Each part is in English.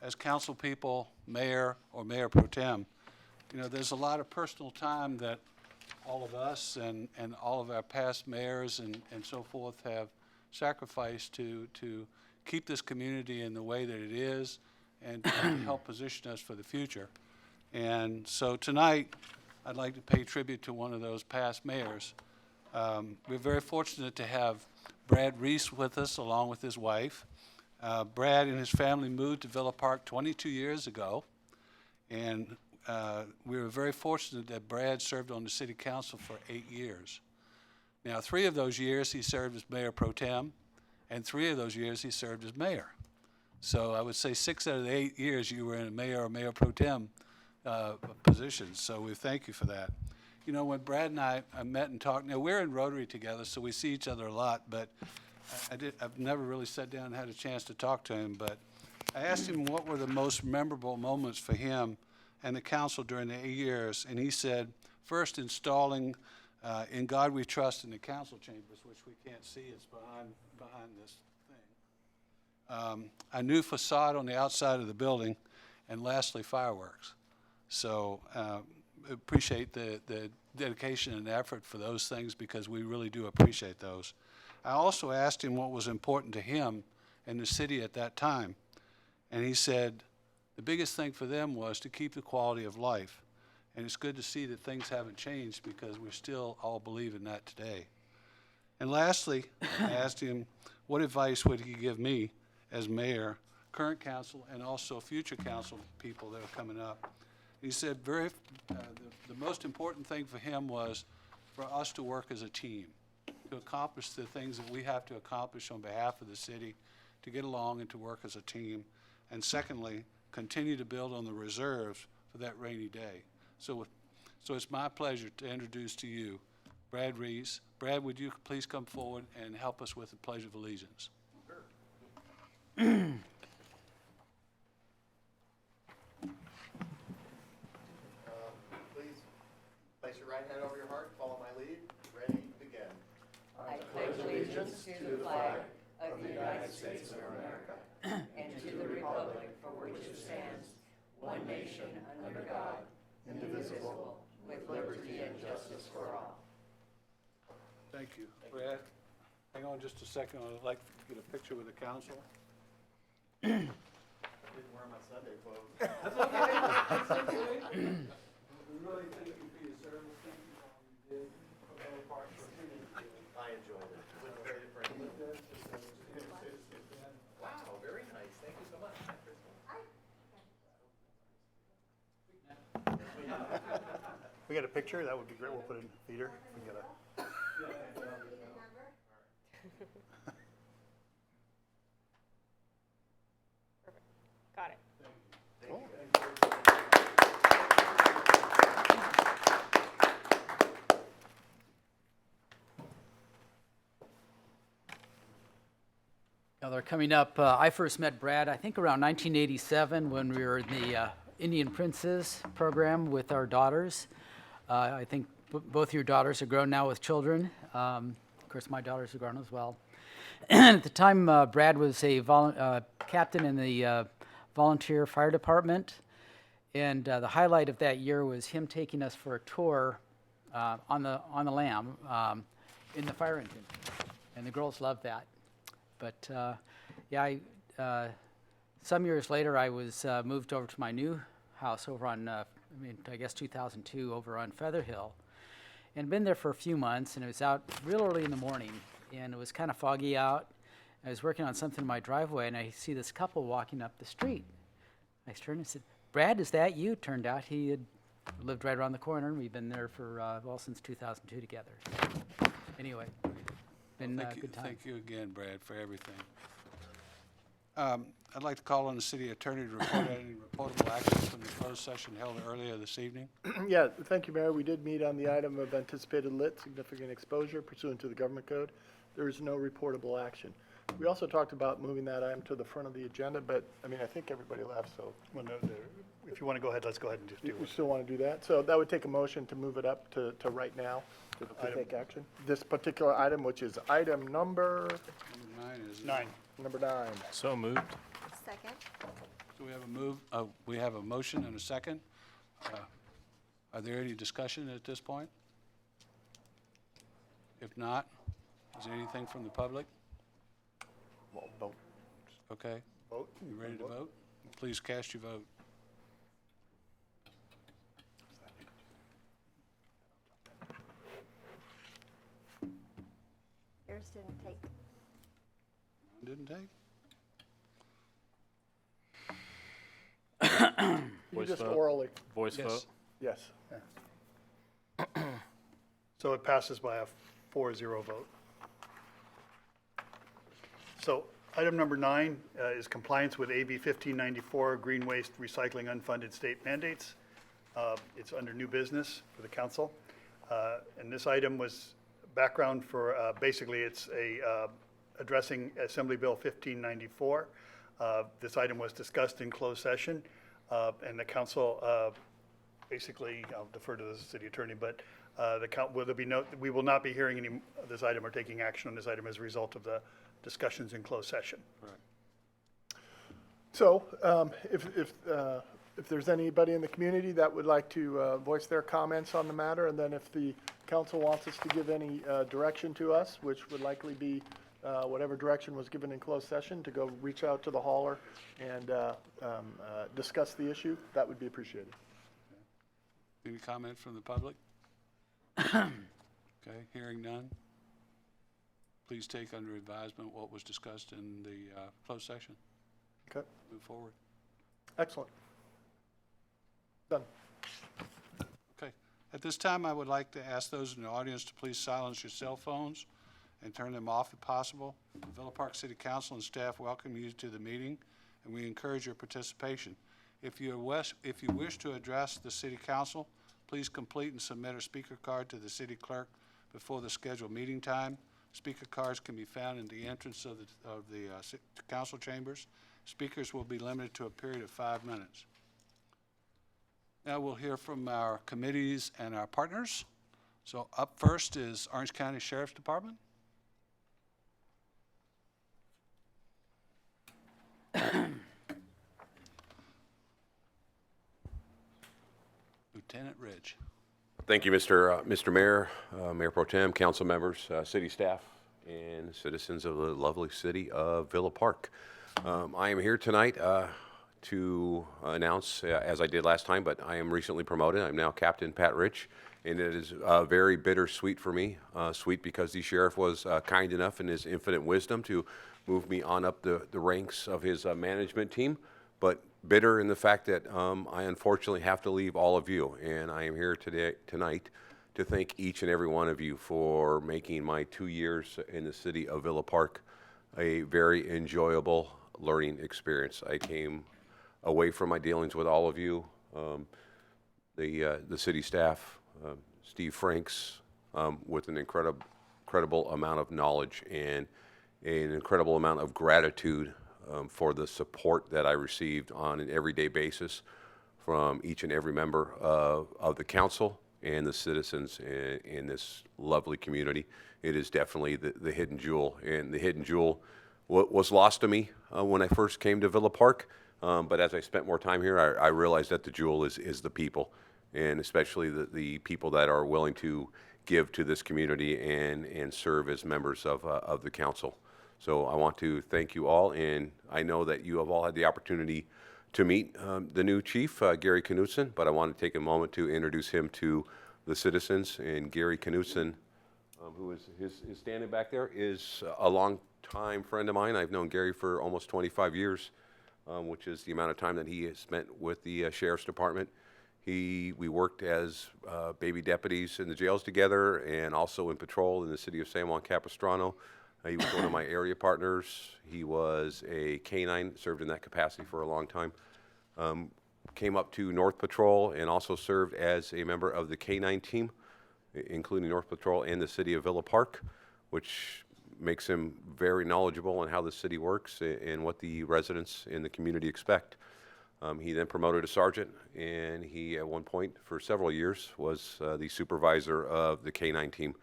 as council people, mayor or mayor pro tem, there's a lot of personal time that all of us and all of our past mayors and so forth have sacrificed to keep this community in the way that it is and to help position us for the future. And so tonight, I'd like to pay tribute to one of those past mayors. We're very fortunate to have Brad Reese with us along with his wife. Brad and his family moved to Villa Park 22 years ago, and we were very fortunate that Brad served on the city council for 8 years. Now, 3 of those years he served as mayor pro tem, and 3 of those years he served as mayor. So I would say 6 out of the 8 years you were in a mayor or mayor pro tem position. So we thank you for that. When Brad and I met and talked, now we're in Rotary together, so we see each other a lot, but I've never really sat down and had a chance to talk to him, but I asked him what were the most memorable moments for him and the council during the 8 years, and he said, first installing In God We Trust in the council chambers, which we can't see, it's behind this thing. A new facade on the outside of the building, and lastly, fireworks. So appreciate the dedication and effort for those things because we really do appreciate those. I also asked him what was important to him and the city at that time, and he said the biggest thing for them was to keep the quality of life. And it's good to see that things haven't changed because we still all believe in that today. And lastly, I asked him what advice would he give me as mayor, current council, and also future council people that are coming up. He said the most important thing for him was for us to work as a team, to accomplish the things that we have to accomplish on behalf of the city, to get along and to work as a team. And secondly, continue to build on the reserves for that rainy day. So it's my pleasure to introduce to you Brad Reese. Brad, would you please come forward and help us with the Pledge of Allegiance? Sure. Please place your right hand over your heart, follow my lead. Ready, begin. I pledge allegiance to the flag of the United States of America and to the republic for which it stands, one nation under God, indivisible, with liberty and justice for all. Thank you. Brad, hang on just a second. I'd like to get a picture with the council. I didn't wear my Sunday clothes. That's okay. That's okay. We really thank you for your service. Thank you for all you did for Villa Park. I enjoyed it. It was very friendly. Wow, very nice. Thank you so much. We got a picture? That would be great. We'll put it in the theater. We got a. Got it. Cool. Now they're coming up. I first met Brad, I think, around 1987 when we were in the Indian Princes program with our daughters. I think both your daughters are grown now with children. Of course, my daughters are grown as well. At the time, Brad was a captain in the volunteer fire department, and the highlight of that year was him taking us for a tour on the lam in the fire engine, and the girls loved that. But some years later, I was moved over to my new house over on, I guess 2002, over on Feather Hill, and been there for a few months. And it was out real early in the morning, and it was kind of foggy out. I was working on something in my driveway, and I see this couple walking up the street. I turned and said, "Brad, is that you?" Turned out he had lived right around the corner, and we've been there for since 2002 together. Anyway. Been a good time. Thank you again, Brad, for everything. I'd like to call on the city attorney to report any reportable actions from the closed session held earlier this evening. Yeah, thank you, Mayor. We did meet on the item of anticipated lit significant exposure pursuant to the government code. There is no reportable action. We also talked about moving that item to the front of the agenda, but I think everybody left, so If you want to go ahead, let's go ahead and just do we it. still want to do that. So that would take a motion to move it up to right now to take action. This particular item, which is item number 9 is 9. number 9. So moved. Second. So we have a move, we have a motion and a second. Are there any discussion at this point? If not, is there anything from the public? Well, vote. Okay, Vote. you ready to vote? Please cast your vote. Yours didn't take. Didn't take? You Voice just vote. orally, Voice Yes. vote? yes. So it passes by a 4-0 vote. So item number 9 is compliance with AB 1594, green waste recycling unfunded state mandates. It's under new business for the council. And this item was background for, basically it's addressing Assembly Bill 1594. This item was discussed in closed session, and the council, basically, I'll defer to the city attorney, but we will not be hearing any of this item or taking action on this item as a result of the discussions in closed session. So, if there's anybody in the community that would like to voice their comments on the matter, and then if the council wants us to give any direction to us, which would likely be whatever direction was given in closed session, to go reach out to the hauler and discuss the issue, that would be appreciated. Any comment from the public? Okay, hearing none. Please take under advisement what was discussed in the closed session. Okay, Move forward. excellent. Done. Okay. At this time, I would like to ask those in the audience to please silence your cell phones and turn them off if possible. The Villa Park City Council and staff welcome you to the meeting, and we encourage your participation. If you wish to address the City Council, please complete and submit a speaker card to the city clerk before the scheduled meeting time. Speaker cards can be found in the entrance of the council chambers. Speakers will be limited to a period of 5 minutes. Now we'll hear from our committees and our partners. So up first is Orange County Sheriff's Department. Lieutenant Ridge. Thank you, Mr. Mayor, Mayor Pro Tem, council members, city staff, and citizens of the lovely city of Villa Park. I am here tonight to announce, as I did last time, but I am recently promoted. I'm now Captain Pat Rich, and it is very bittersweet for me. Sweet because the sheriff was kind enough in his infinite wisdom to move me on up the ranks of his management team, but bitter in the fact that I unfortunately have to leave all of you, and I am here tonight to thank each and every one of you for making my 2 years in the city of Villa Park a very enjoyable learning experience. I came away from my dealings with all of you, the city staff, Steve Franks, with an incredible amount of knowledge and an incredible amount of gratitude for the support that I received on an everyday basis from each and every member of the council and the citizens in this lovely community. It is definitely the hidden jewel, and the hidden jewel was lost to me when I first came to Villa Park, but as I spent more time here, I realized that the jewel is the people, and especially the people that are willing to give to this community and serve as members of the council. So I want to thank you all, and I know that you have all had the opportunity to meet the new chief, Gary Knutson, but I want to take a moment to introduce him to the citizens. And Gary Knutson, who is standing back there, is a long-time friend of mine. I've known Gary for almost 25 years, which is the amount of time that he has spent with the Sheriff's Department. We worked as baby deputies in the jails together and also in patrol in the city of San Juan Capistrano. He was one of my area partners. He was a K-9, served in that capacity for a long time. Came up to North Patrol and also served as a member of the K-9 team, including North Patrol and the city of Villa Park, which makes him very knowledgeable on how the city works and what the residents in the community expect. He then promoted to sergeant, and he, at one point, for several years, was the supervisor of the K-9 team,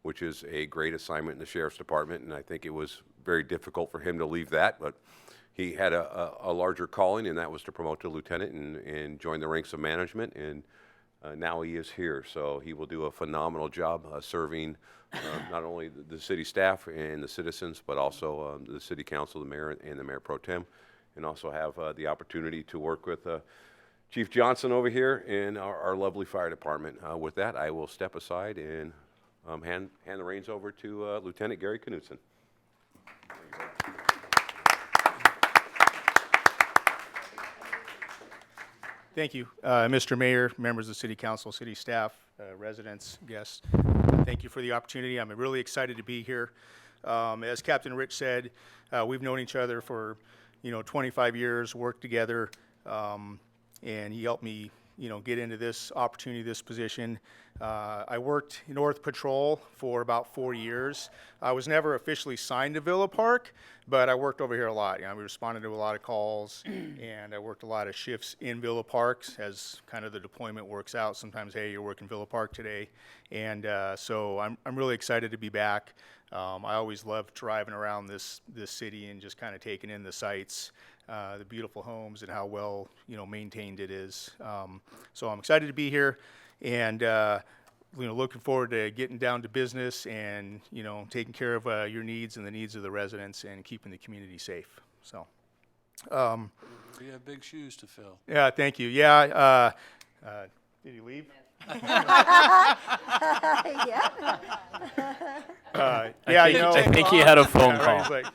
which is a great assignment in the Sheriff's Department, and I think it was very difficult for him to leave that, but he had a larger calling, and that was to promote to lieutenant and join the ranks of management. And now he is here, so he will do a phenomenal job serving not only the city staff and the citizens, but also the city council, the mayor, and the mayor pro tem, and also have the opportunity to work with Chief Johnson over here and our lovely fire department. With that, I will step aside and hand the reins over to Lieutenant Gary Knudsen. Thank you, Mr. Mayor, members of the City Council, city staff, residents, guests. Thank you for the opportunity. I'm really excited to be here. As Captain Rich said, we've known each other for 25 years, worked together, and he helped me get into this opportunity, this position. I worked North Patrol for about 4 years. I was never officially signed to Villa Park, but I worked over here a lot. We responded to a lot of calls, and I worked a lot of shifts in Villa Park as kind of the deployment works out. Sometimes, hey, you're working Villa Park today. And so I'm really excited to be back. I always loved driving around this city and just kind of taking in the sights, the beautiful homes and how well maintained it is. So I'm excited to be here, and looking forward to getting down to business and taking care of your needs and the needs of the residents and keeping the community safe. So We have big shoes to fill. yeah, thank you. Yeah, did he leave? Yeah, I think he had a phone call. Right,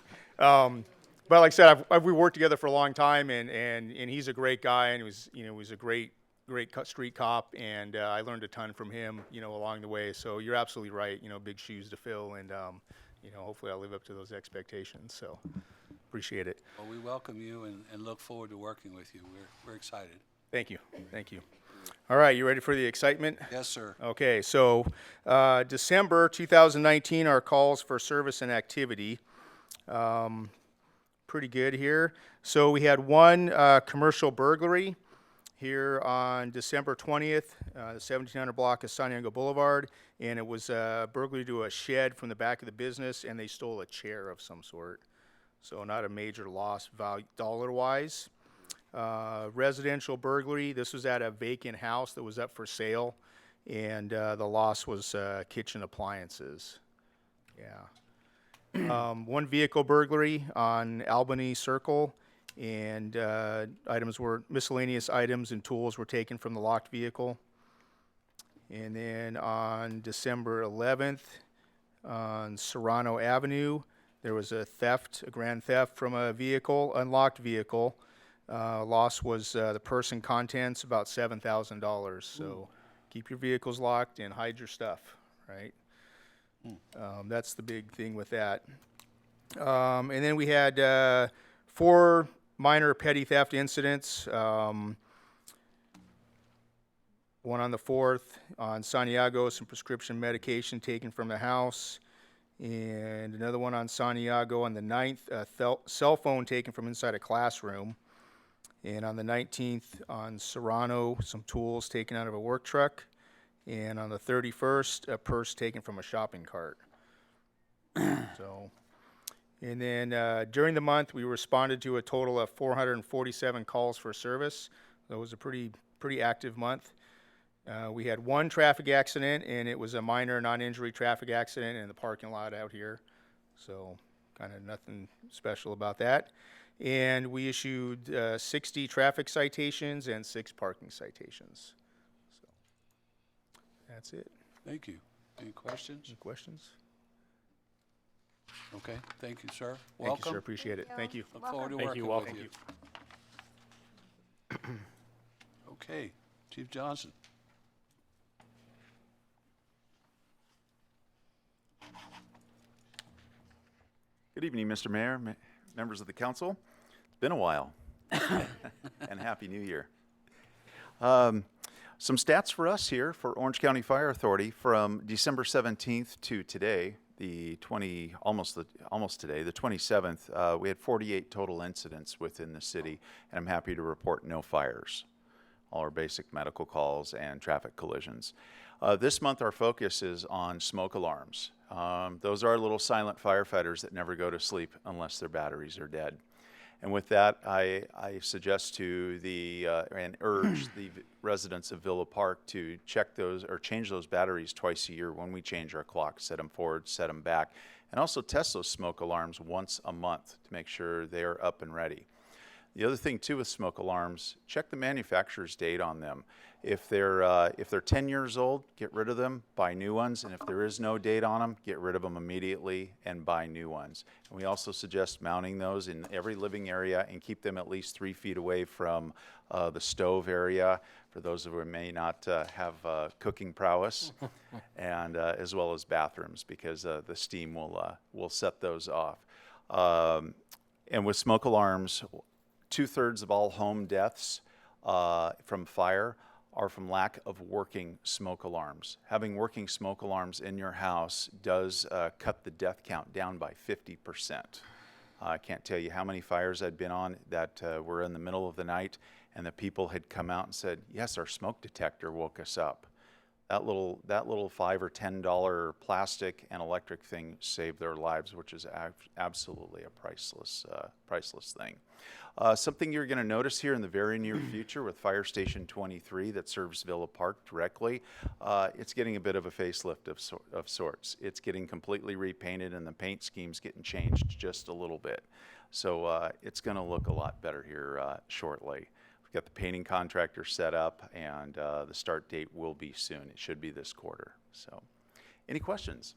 but like I said, we worked together for a long time, and he's a great guy, and he was a great street cop, and I learned a ton from him, along the way. So you're absolutely right. Big shoes to fill, and hopefully I'll live up to those expectations. So appreciate it. Well, we welcome you and look forward to working with you. We're excited. Thank you. Thank you. All right, you ready for the excitement? Yes, sir. Okay, so December 2019, our calls for service and activity. Pretty good here. So we had one commercial burglary here on December 20th, the 1700 block of Santiago Boulevard, and it was a burglary to a shed from the back of the business, and they stole a chair of some sort. So not a major loss value dollar-wise. Residential burglary, this was at a vacant house that was up for sale, and the loss was kitchen appliances. Yeah. One vehicle burglary on Albany Circle, and miscellaneous items and tools were taken from the locked vehicle. And then on December 11th, on Serrano Avenue, there was a grand theft from a vehicle, unlocked vehicle. Loss was the purse and contents, about $7,000. So keep your vehicles locked and hide your stuff, right? That's the big thing with that. And then we had 4 minor petty theft incidents. One on the 4th on Santiago, some prescription medication taken from the house. And another one on Santiago on the 9th, a cell phone taken from inside a classroom. And on the 19th, on Serrano, some tools taken out of a work truck. And on the 31st, a purse taken from a shopping cart. So, and then during the month, we responded to a total of 447 calls for service. So it was a pretty active month. We had one traffic accident, and it was a minor non-injury traffic accident in the parking lot out here. So kind of nothing special about that. And we issued 60 traffic citations and 6 parking citations. So that's it. Thank you. Any questions? Any questions? Okay, thank you, sir. Thank Welcome. you, sir. Appreciate it. Thank you. Look forward to Thank working you. with Welcome. you. Okay, Chief Johnson. Good evening, Mr. Mayor, members of the council. It's been a while, and Happy New Year. Some stats for us here for Orange County Fire Authority from December 17th to today, almost today, the 27th. We had 48 total incidents within the city, and I'm happy to report no fires. All our basic medical calls and traffic collisions. This month, our focus is on smoke alarms. Those are our little silent firefighters that never go to sleep unless their batteries are dead. And with that, I suggest to and urge the residents of Villa Park to check those or change those batteries twice a year when we change our clocks, set them forward, set them back, and also test those smoke alarms once a month to make sure they are up and ready. The other thing too with smoke alarms, check the manufacturer's date on them. If they're 10 years old, get rid of them, buy new ones, and if there is no date on them, get rid of them immediately and buy new ones. And we also suggest mounting those in every living area and keep them at least 3 feet away from the stove area for those who may not have cooking prowess, and as well as bathrooms, because the steam will set those off. And with smoke alarms, 2/3 of all home deaths from fire are from lack of working smoke alarms. Having working smoke alarms in your house does cut the death count down by 50%. I can't tell you how many fires I'd been on that were in the middle of the night and the people had come out and said, yes, our smoke detector woke us up. That little $5 or $10 plastic and electric thing saved their lives, which is absolutely a priceless thing. Something you're going to notice here in the very near future with Fire Station 23 that serves Villa Park directly, it's getting a bit of a facelift of sorts. It's getting completely repainted and the paint scheme's getting changed just a little bit. So it's going to look a lot better here shortly. We've got the painting contractor set up, and the start date will be soon. It should be this quarter. So any questions?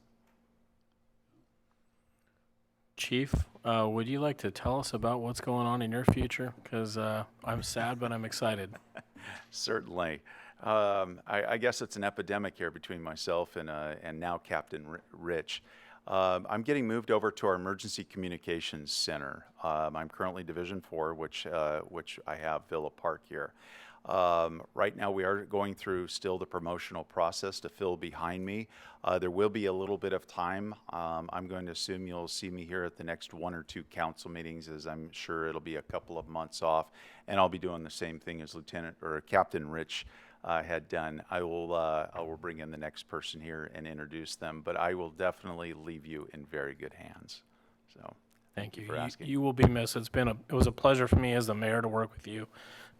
Chief, would you like to tell us about what's going on in your future? Because I'm sad, but I'm excited. Certainly. I guess it's an epidemic here between myself and now Captain Rich. I'm getting moved over to our Emergency Communications Center. I'm currently Division 4, which I have Villa Park here. Right now we are going through still the promotional process to fill behind me. There will be a little bit of time. I'm going to assume you'll see me here at the next 1 or 2 council meetings, as I'm sure it'll be a couple of months off, and I'll be doing the same thing as Captain Rich had done. I will bring in the next person here and introduce them, but I will definitely leave you in very good hands. So Thank you. for asking. You will be missed. It was a pleasure for me as the mayor to work with you.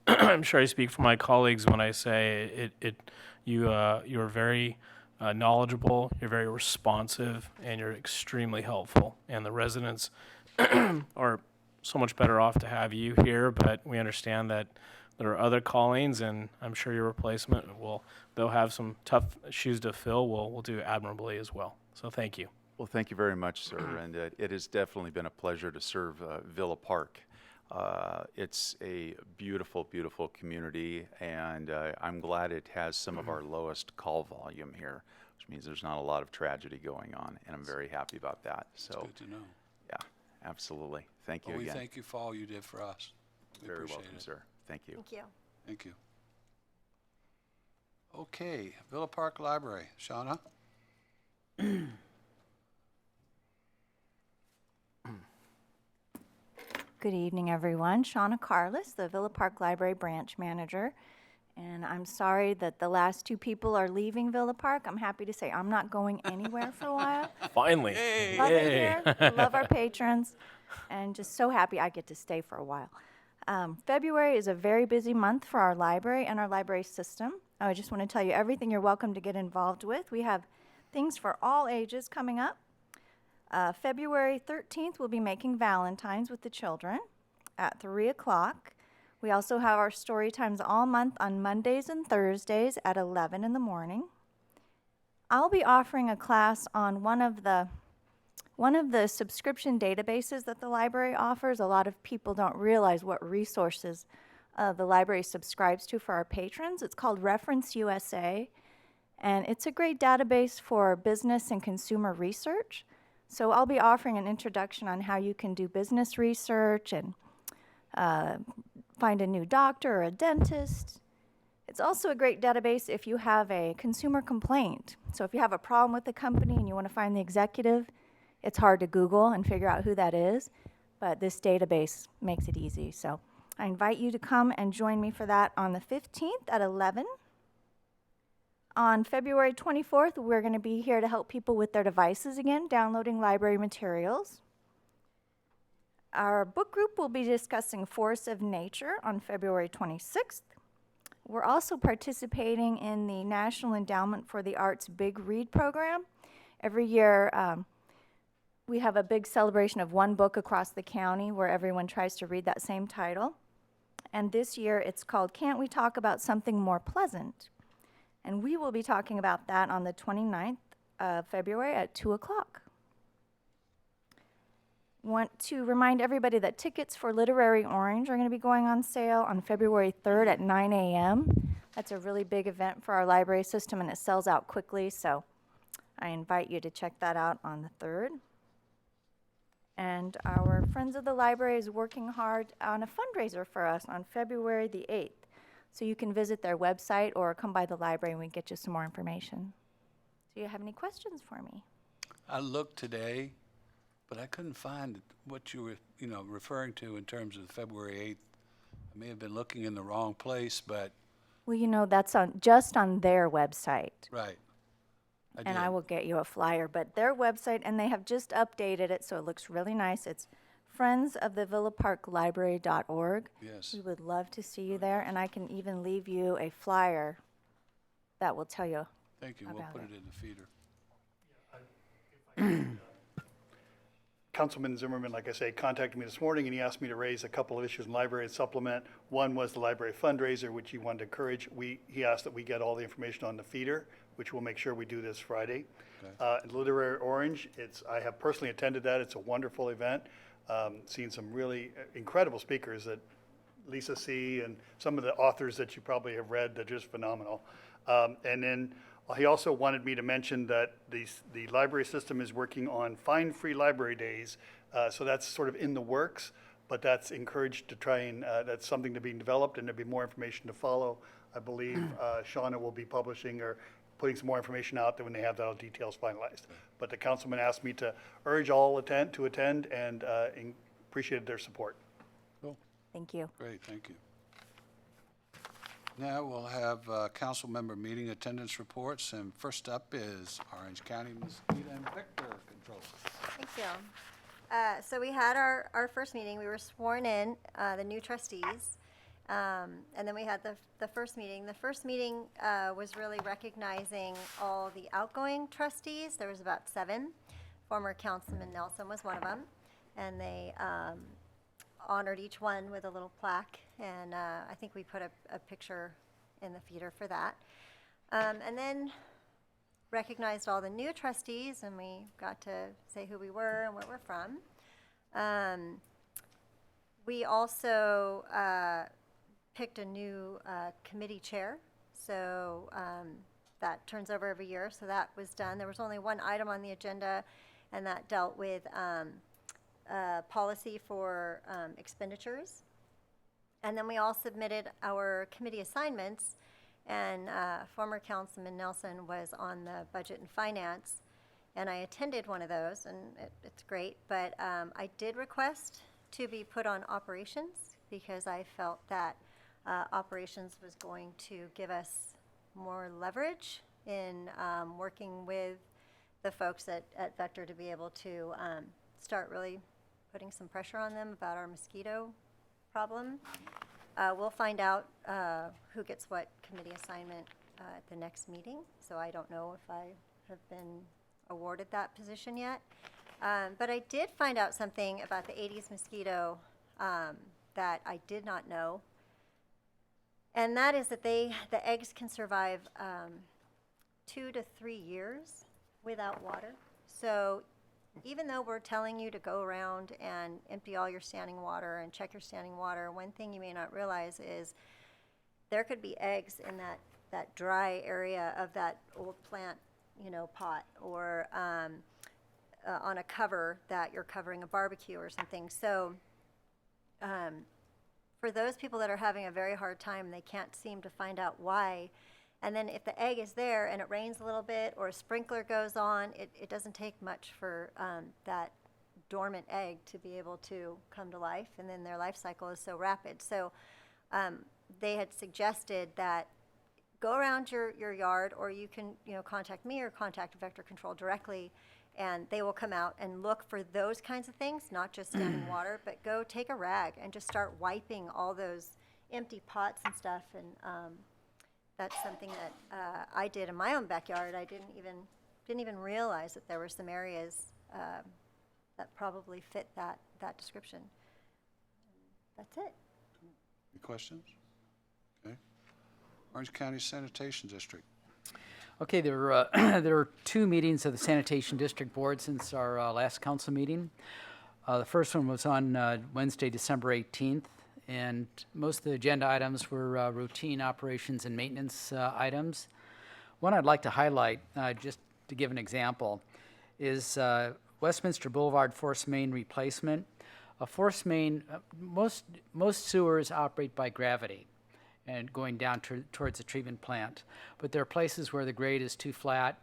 I'm sure I speak for my colleagues when I say you're very knowledgeable, you're very responsive, and you're extremely helpful. And the residents are so much better off to have you here, but we understand that there are other callings, and I'm sure your replacement they'll have some tough shoes to fill. We'll do admirably as well. So thank you. Well, thank you very much, sir, and it has definitely been a pleasure to serve Villa Park. It's a beautiful, beautiful community, and I'm glad it has some of our lowest call volume here, which means there's not a lot of tragedy going on, and I'm very happy about that. It's So, good to know. yeah, absolutely. Thank you Well, we again. thank you for all you did for us. We Very appreciate welcome, it. sir. Thank you. Thank you. Thank you. Okay, Villa Park Library, Shauna? Good evening, everyone. Shauna Carlis, the Villa Park Library branch manager. And I'm sorry that the last 2 people are leaving Villa Park. I'm happy to say I'm not going anywhere for a while. Finally. Love it here. Love our patrons. And just so happy I get to stay for a while. February is a very busy month for our library and our library system. I just want to tell you everything you're welcome to get involved with. We have things for all ages coming up. February 13th, we'll be making Valentine's with the children at 3 o'clock. We also have our story times all month on Mondays and Thursdays at 11 in the morning. I'll be offering a class on one of the subscription databases that the library offers. A lot of people don't realize what resources the library subscribes to for our patrons. It's called Reference USA, and it's a great database for business and consumer research. So I'll be offering an introduction on how you can do business research and find a new doctor or a dentist. It's also a great database if you have a consumer complaint. So if you have a problem with the company and you want to find the executive, it's hard to Google and figure out who that is, but this database makes it easy. So I invite you to come and join me for that on the 15th at 11. On February 24th, we're going to be here to help people with their devices again, downloading library materials. our book group will be discussing Force of Nature on February 26th. We're also participating in the National Endowment for the Arts Big Read program. Every year, we have a big celebration of one book across the county where everyone tries to read that same title. And this year, it's called Can't We Talk About Something More Pleasant? And we will be talking about that on the 29th of February at 2 o'clock. Want to remind everybody that tickets for Literary Orange are going to be going on sale on February 3rd at 9 a.m. That's a really big event for our library system, and it sells out quickly, so I invite you to check that out on the 3rd. And our Friends of the Library is working hard on a fundraiser for us on February the 8th. So you can visit their website or come by the library and we can get you some more information. Do you have any questions for me? I looked today, but I couldn't find what you were, referring to in terms of February 8th. I may have been looking in the wrong place, but, Well, that's just on their website. right. And I will get you a flyer, but their website, and they have just updated it, so it looks really nice. It's friendsofthevillaparklibrary.org. Yes. We would love to see you there, and I can even leave you a flyer that will tell you. Thank you. We'll about put it. it in the feeder. Councilman Zimmerman, like I say, contacted me this morning, and he asked me to raise a couple of issues in library and supplement. One was the library fundraiser, which he wanted to encourage. He asked that we get all the information on the feeder, which we'll make sure we do this Friday. And Literary Orange, I have personally attended that. It's a wonderful event. Seen some really incredible speakers that Lisa C. and some of the authors that you probably have read, they're just phenomenal. And then he also wanted me to mention that the library system is working on Find Free Library Days. So that's sort of in the works, but that's encouraged to try and, that's something to be developed, and there'll be more information to follow. I believe Shauna will be publishing or putting some more information out there when they have the details finalized. But the councilman asked me to urge all to attend and appreciated their support. Cool. Thank you. Great, thank you. Now we'll have council member meeting attendance reports, and first up is Orange County Mosquito and Vector Control. Thank you. So we had our first meeting. We were sworn in, the new trustees. And then we had the first meeting. The first meeting was really recognizing all the outgoing trustees. There was about 7. Former Councilman Nelson was one of them. And they honored each one with a little plaque. And I think we put a picture in the feeder for that. And then recognized all the new trustees, and we got to say who we were and where we're from. We also picked a new committee chair, so that turns over every year, so that was done. There was only one item on the agenda, and that dealt with policy for expenditures. And then we all submitted our committee assignments, and former Councilman Nelson was on the Budget and Finance, and I attended one of those, and it's great, but I did request to be put on operations because I felt that operations was going to give us more leverage in working with the folks at Vector to be able to start really putting some pressure on them about our mosquito problem. We'll find out who gets what committee assignment at the next meeting, so I don't know if I have been awarded that position yet. But I did find out something about the Aedes mosquito that I did not know. And that is that the eggs can survive 2 to 3 years without water. So even though we're telling you to go around and empty all your standing water and check your standing water, one thing you may not realize is there could be eggs in that dry area of that old plant, pot, or on a cover that you're covering a barbecue or something. So for those people that are having a very hard time, they can't seem to find out why. And then if the egg is there and it rains a little bit or a sprinkler goes on, it doesn't take much for that dormant egg to be able to come to life, and then their life cycle is so rapid. So they had suggested that go around your yard, or you can contact me or contact Vector Control directly And they will come out and look for those kinds of things, not just standing water, but go take a rag and just start wiping all those empty pots and stuff. And that's something that I did in my own backyard. I didn't even realize that there were some areas that probably fit that description. That's it. Any questions? Okay. Orange County Sanitation District. Okay, there were 2 meetings of the Sanitation District Board since our last council meeting. The first one was on Wednesday, December 18th, and most of the agenda items were routine operations and maintenance items. One I'd like to highlight, just to give an example, is Westminster Boulevard force main replacement. A force main, most sewers operate by gravity and going down towards the treatment plant. But there are places where the grade is too flat,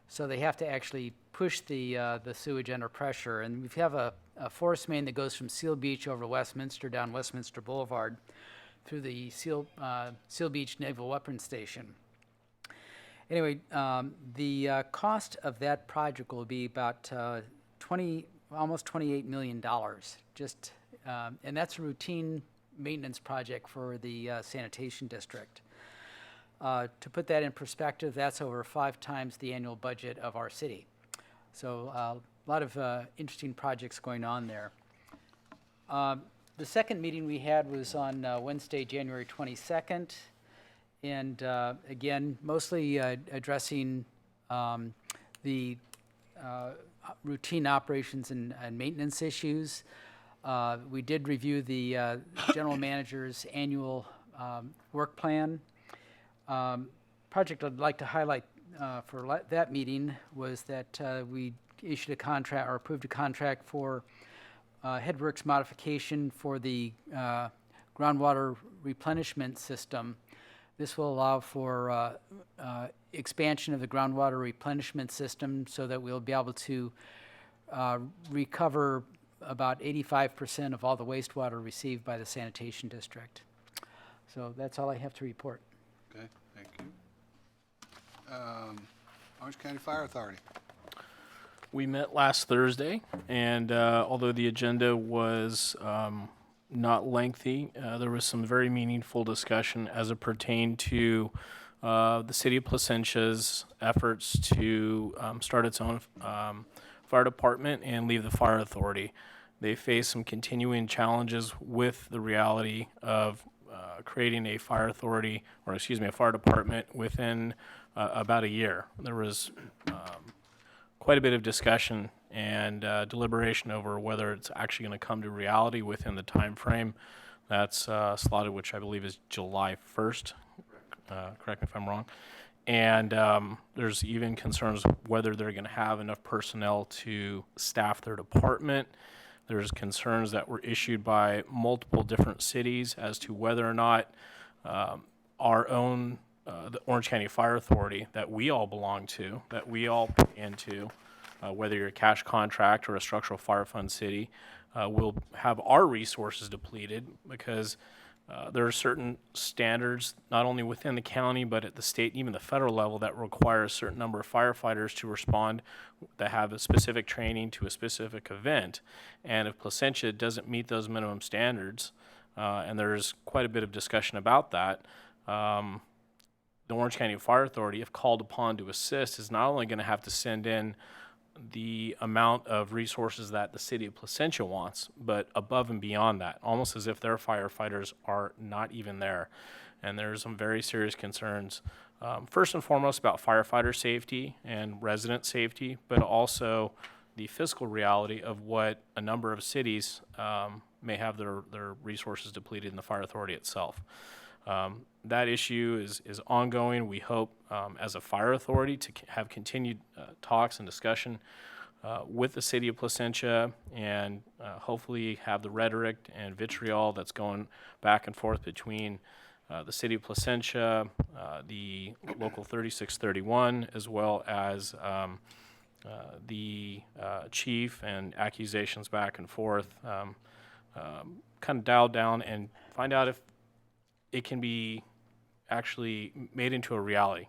so they have to actually push the sewage under pressure. And we have a force main that goes from Seal Beach over to Westminster, down Westminster Boulevard, through the Seal Beach Naval Weapons Station. Anyway, the cost of that project will be about almost $28 million. Just, and that's a routine maintenance project for the sanitation district. To put that in perspective, that's over 5 times the annual budget of our city. So a lot of interesting projects going on there. The second meeting we had was on Wednesday, January 22nd. And again, mostly addressing the routine operations and maintenance issues. We did review the general manager's annual work plan. Project I'd like to highlight for that meeting was that we issued a contract or approved a contract for headworks modification for the groundwater replenishment system. This will allow for expansion of the groundwater replenishment system so that we'll be able to recover about 85% of all the wastewater received by the sanitation district. So that's all I have to report. Okay, thank you. Orange County Fire Authority. We met last Thursday, and although the agenda was not lengthy, there was some very meaningful discussion as it pertained to the city of Placentia's efforts to start its own fire department and leave the fire authority. They face some continuing challenges with the reality of creating a fire authority, or excuse me, a fire department within about a year. There was quite a bit of discussion and deliberation over whether it's actually going to come to reality within the time frame that's slotted, which I believe is July 1st. Correct me if I'm wrong. And there's even concerns whether they're going to have enough personnel to staff their department. There's concerns that were issued by multiple different cities as to whether or not our own, the Orange County Fire Authority that we all belong to, that we all pay into, whether you're a cash contract or a structural fire fund city, will have our resources depleted because there are certain standards, not only within the county, but at the state and even the federal level, that require a certain number of firefighters to respond that have a specific training to a specific event. And if Placentia doesn't meet those minimum standards, and there's quite a bit of discussion about that, the Orange County Fire Authority, if called upon to assist, is not only going to have to send in the amount of resources that the city of Placentia wants, but above and beyond that, almost as if their firefighters are not even there. And there's some very serious concerns, first and foremost about firefighter safety and resident safety, but also the fiscal reality of what a number of cities may have their resources depleted in the fire authority itself. That issue is ongoing. We hope as a fire authority to have continued talks and discussion with the city of Placentia and hopefully have the rhetoric and vitriol that's going back and forth between the city of Placentia, the local 3631, as well as the chief, and accusations back and forth, kind of dial down and find out if it can be actually made into a reality.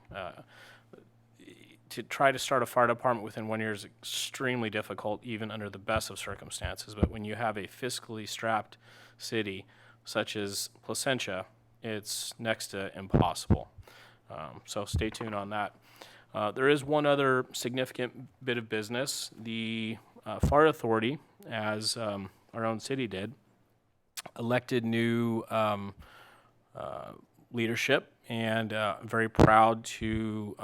to try to start a fire department within 1 year is extremely difficult, even under the best of circumstances. But when you have a fiscally strapped city such as Placentia, it's next to impossible. So stay tuned on that. There is one other significant bit of business. The Fire Authority, as our own city did, elected new leadership, and I'm very proud to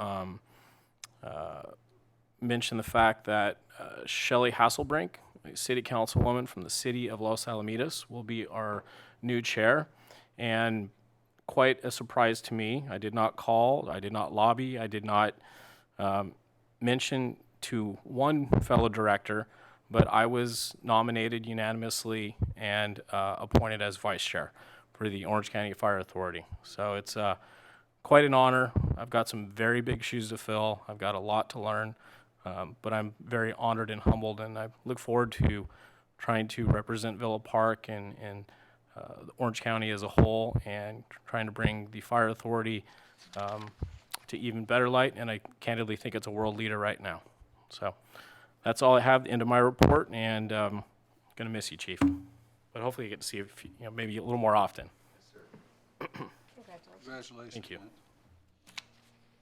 mention the fact that Shelley Hasselbrink, a city councilwoman from the city of Los Alamitos, will be our new chair. And quite a surprise to me, I did not call, I did not lobby, I did not mention to one fellow director, but I was nominated unanimously and appointed as vice chair for the Orange County Fire Authority. So it's quite an honor. I've got some very big shoes to fill. I've got a lot to learn, but I'm very honored and humbled, and I look forward to trying to represent Villa Park and Orange County as a whole, and trying to bring the Fire Authority to even better light, and I candidly think it's a world leader right now. So that's all I have into my report, and going to miss you, Chief. But hopefully you get to see you, maybe a little more often. Congratulations. Thank you.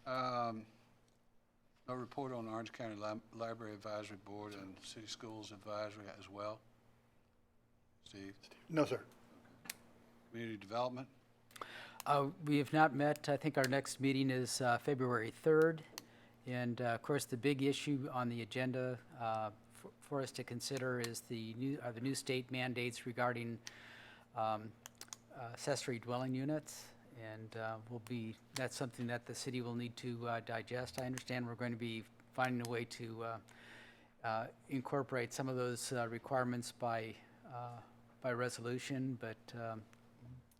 Man. No report on Orange County Library Advisory Board and City Schools Advisory as well? Steve? No, sir. Community Development? We have not met. I think our next meeting is February 3rd. And of course, the big issue on the agenda for us to consider is the new state mandates regarding accessory dwelling units. And that's something that the city will need to digest. I understand we're going to be finding a way to incorporate some of those requirements by resolution, but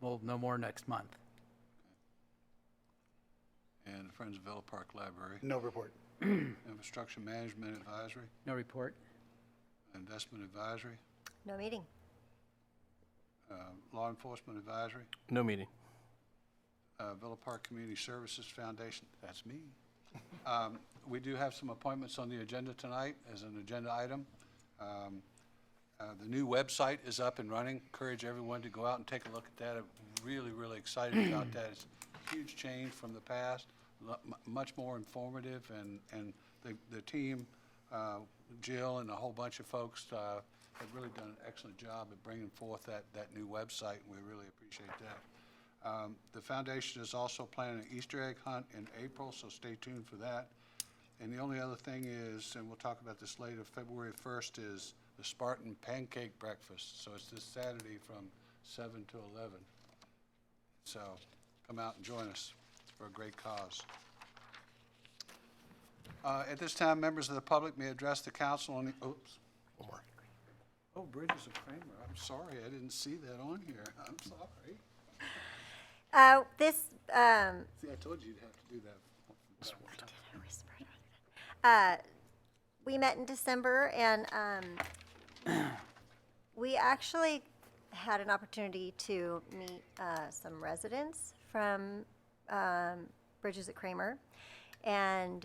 we'll know more next month. And Friends of Villa Park Library? No report. Infrastructure Management Advisory? No report. Investment Advisory? No meeting. Law Enforcement Advisory? No meeting. Villa Park Community Services Foundation, that's me. We do have some appointments on the agenda tonight as an agenda item. The new website is up and running. Encourage everyone to go out and take a look at that. I'm really, really excited about that. It's a huge change from the past, much more informative, and the team, Jill and a whole bunch of folks have really done an excellent job at bringing forth that new website, and we really appreciate that. The foundation is also planning an Easter egg hunt in April, so stay tuned for that. And the only other thing is, and we'll talk about this later, February 1st is the Spartan Pancake Breakfast. So it's this Saturday from 7 to 11. So come out and join us. It's for a great cause. At this time, members of the public may address the council on the, oops. One more. Oh, Bridges of Kramer. I'm sorry, I didn't see that on here. I'm sorry. See, I told you you'd have to do that. We met in December, and we actually had an opportunity to meet some residents from Bridges at Kramer, and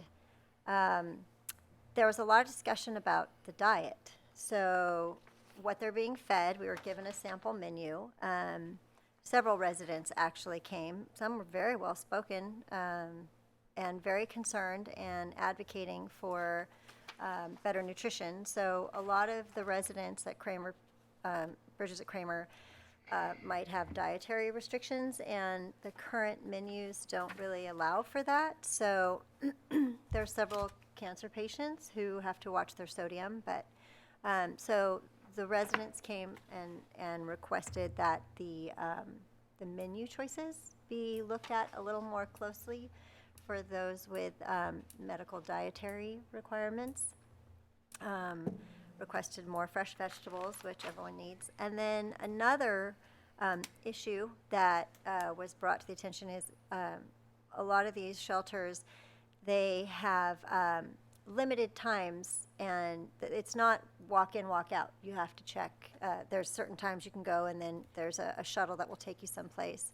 there was a lot of discussion about the diet. So what they're being fed, we were given a sample menu. Several residents actually came. Some were very well spoken and very concerned and advocating for better nutrition. So a lot of the residents at Kramer, Bridges at Kramer, might have dietary restrictions, and the current menus don't really allow for that. So there are several cancer patients who have to watch their sodium. But so the residents came and requested that the menu choices be looked at a little more closely for those with medical dietary requirements. Requested more fresh vegetables, which everyone needs. And then another issue that was brought to the attention is a lot of these shelters, they have limited times, and it's not walk in, walk out. You have to check. There's certain times you can go, and then there's a shuttle that will take you someplace.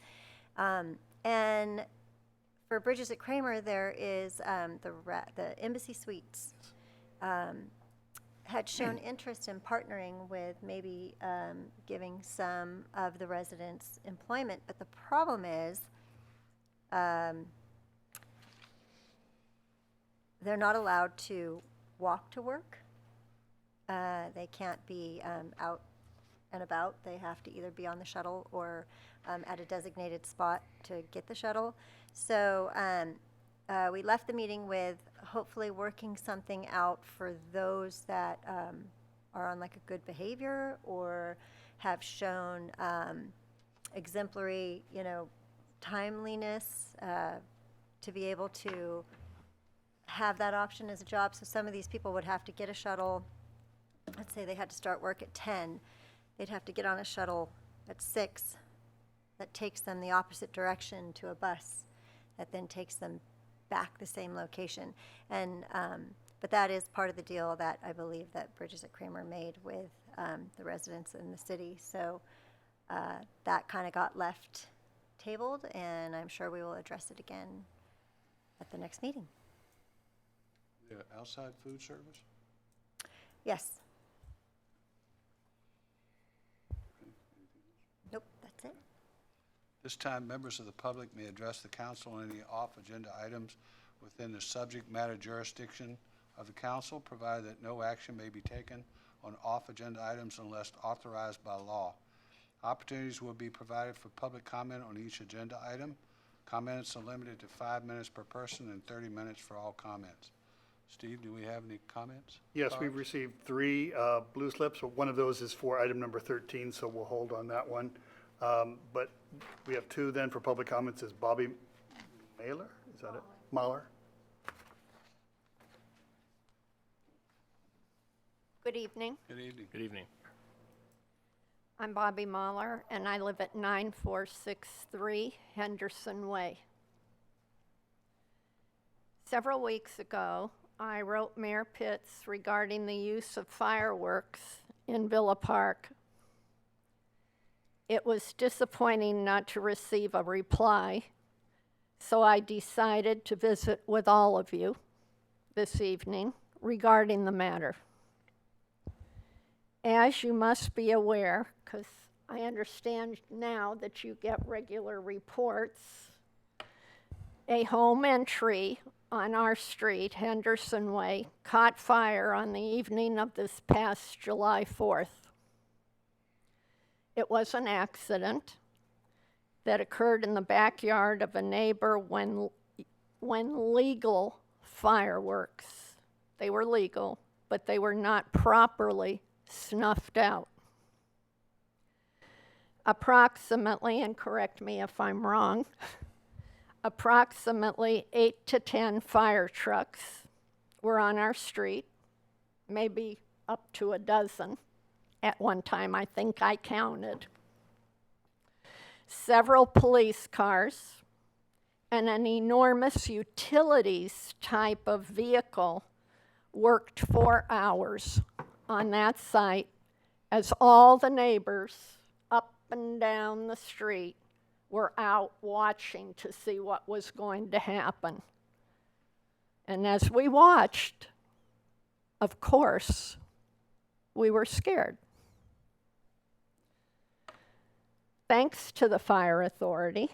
And for Bridges at Kramer, there is the Embassy Suites had shown interest in partnering with maybe giving some of the residents employment, but the problem is they're not allowed to walk to work. They can't be out and about. They have to either be on the shuttle or at a designated spot to get the shuttle. So we left the meeting with hopefully working something out for those that are on like a good behavior or have shown exemplary, timeliness to be able to have that option as a job. So some of these people would have to get a shuttle. Let's say they had to start work at 10. They'd have to get on a shuttle at 6 that takes them the opposite direction to a bus that then takes them back the same location. And but that is part of the deal that I believe that Bridges at Kramer made with the residents in the city. So that kind of got left tabled, and I'm sure we will address it again at the next meeting. The outside food service? Yes. Nope, that's it. This time, members of the public may address the council on any off-agenda items within the subject matter jurisdiction of the council, provided that no action may be taken on off-agenda items unless authorized by law. Opportunities will be provided for public comment on each agenda item. Comments are limited to 5 minutes per person and 30 minutes for all comments. Steve, do we have any comments? Yes, we've received 3 blue slips. One of those is for item number 13, so we'll hold on that one. But we have 2 then for public comments. Is Bobby Mahler? Is that it? Mahler? Good evening. Good evening. Good evening. I'm Bobby Mahler, and I live at 9463 Henderson Way. Several weeks ago, I wrote Mayor Pitts regarding the use of fireworks in Villa Park. It was disappointing not to receive a reply, so I decided to visit with all of you this evening regarding the matter. As you must be aware, because I understand now that you get regular reports, a home entry on our street, Henderson Way, caught fire on the evening of this past July 4th. It was an accident that occurred in the backyard of a neighbor when legal fireworks, they were legal, but they were not properly snuffed out. Approximately, and correct me if I'm wrong, approximately 8 to 10 fire trucks were on our street, maybe up to a dozen at one time, I think I counted. Several police cars and an enormous utilities type of vehicle worked for hours on that site as all the neighbors up and down the street were out watching to see what was going to happen. And as we watched, of course, we were scared. Thanks to the fire authority,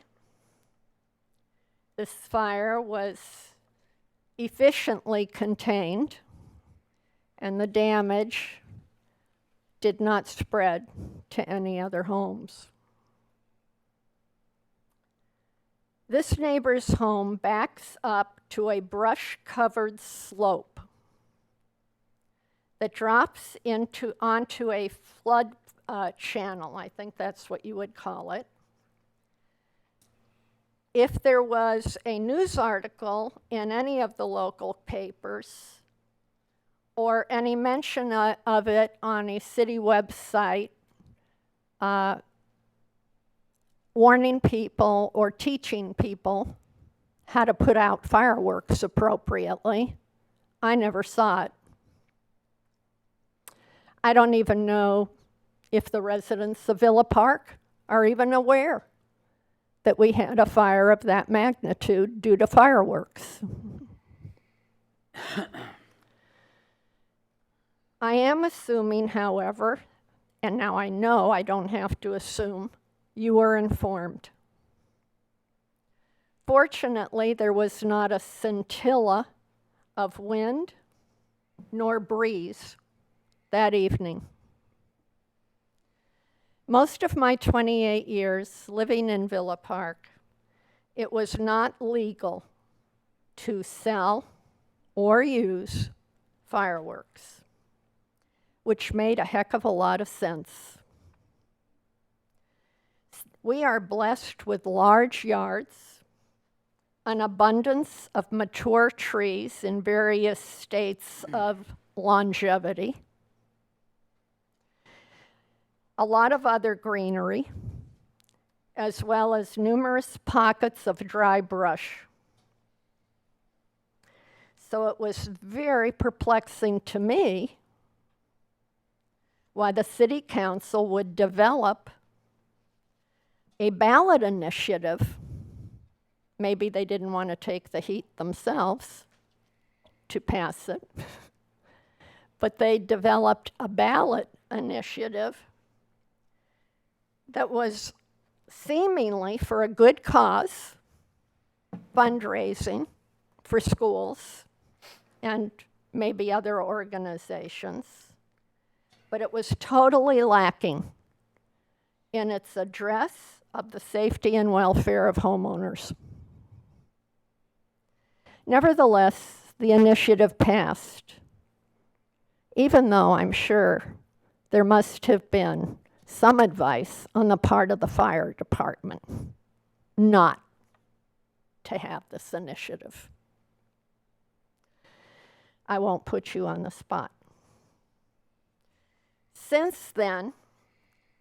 this fire was efficiently contained, and the damage did not spread to any other homes. This neighbor's home backs up to a brush-covered slope that drops onto a flood channel. I think that's what you would call it. If there was a news article in any of the local papers or any mention of it on a city website, warning people or teaching people how to put out fireworks appropriately, I never saw it. I don't even know if the residents of Villa Park are even aware that we had a fire of that magnitude due to fireworks. I am assuming, however, and now I know I don't have to assume, you were informed. Fortunately, there was not a scintilla of wind nor breeze that evening. Most of my 28 years living in Villa Park, it was not legal to sell or use fireworks, which made a heck of a lot of sense. We are blessed with large yards, an abundance of mature trees in various states of longevity, a lot of other greenery, as well as numerous pockets of dry brush. So it was very perplexing to me why the city council would develop a ballot initiative. Maybe they didn't want to take the heat themselves to pass it, but they developed a ballot initiative that was seemingly for a good cause, fundraising for schools and maybe other organizations, but it was totally lacking in its address of the safety and welfare of homeowners. Nevertheless, the initiative passed, even though I'm sure there must have been some advice on the part of the fire department not to have this initiative. I won't put you on the spot. Since then,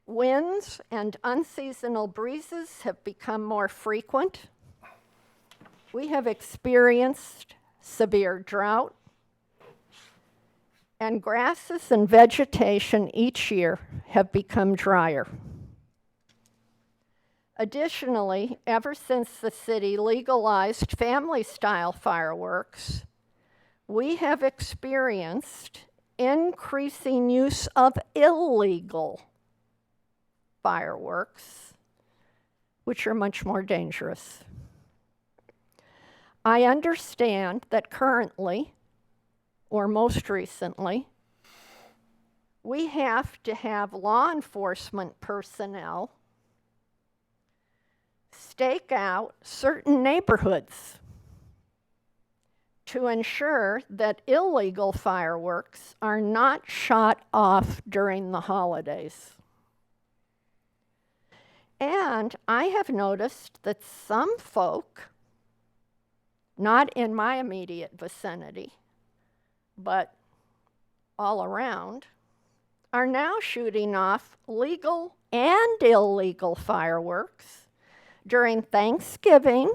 winds and unseasonal breezes have become more frequent. We have experienced severe drought, and grasses and vegetation each year have become drier. Additionally, ever since the city legalized family-style fireworks, we have experienced increasing use of illegal fireworks, which are much more dangerous. I understand that currently, or most recently, we have to have law enforcement personnel stake out certain neighborhoods to ensure that illegal fireworks are not shot off during the holidays. And I have noticed that some folk, not in my immediate vicinity, but all around, are now shooting off legal and illegal fireworks during Thanksgiving,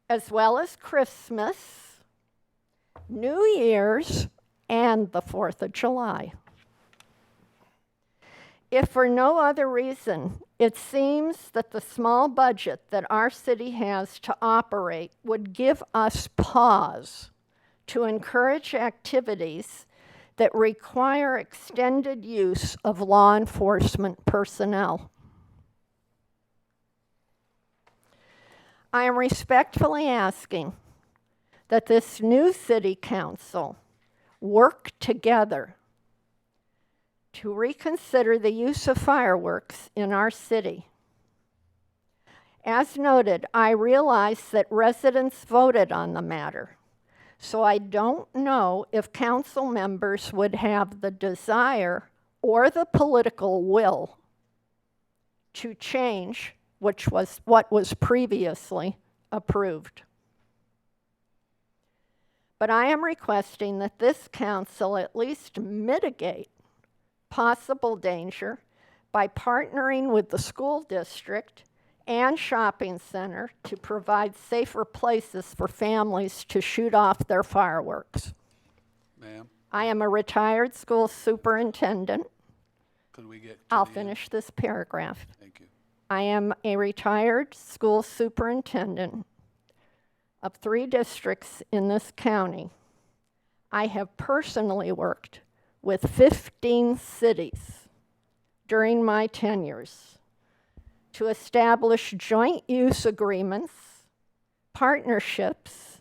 as well as Christmas, New Year's, and the 4th of July. If for no other reason, it seems that the small budget that our city has to operate would give us pause to encourage activities that require extended use of law enforcement personnel. I am respectfully asking that this new city council work together to reconsider the use of fireworks in our city. As noted, I realize that residents voted on the matter, so I don't know if council members would have the desire or the political will to change what was previously approved. But I am requesting that this council at least mitigate possible danger by partnering with the school district and shopping center to provide safer places for families to shoot off their fireworks. Ma'am, I am a retired school superintendent. could we get to I'll the end? finish this paragraph. Thank you. I am a retired school superintendent of 3 districts in this county. I have personally worked with 15 cities during my tenures to establish joint use agreements, partnerships,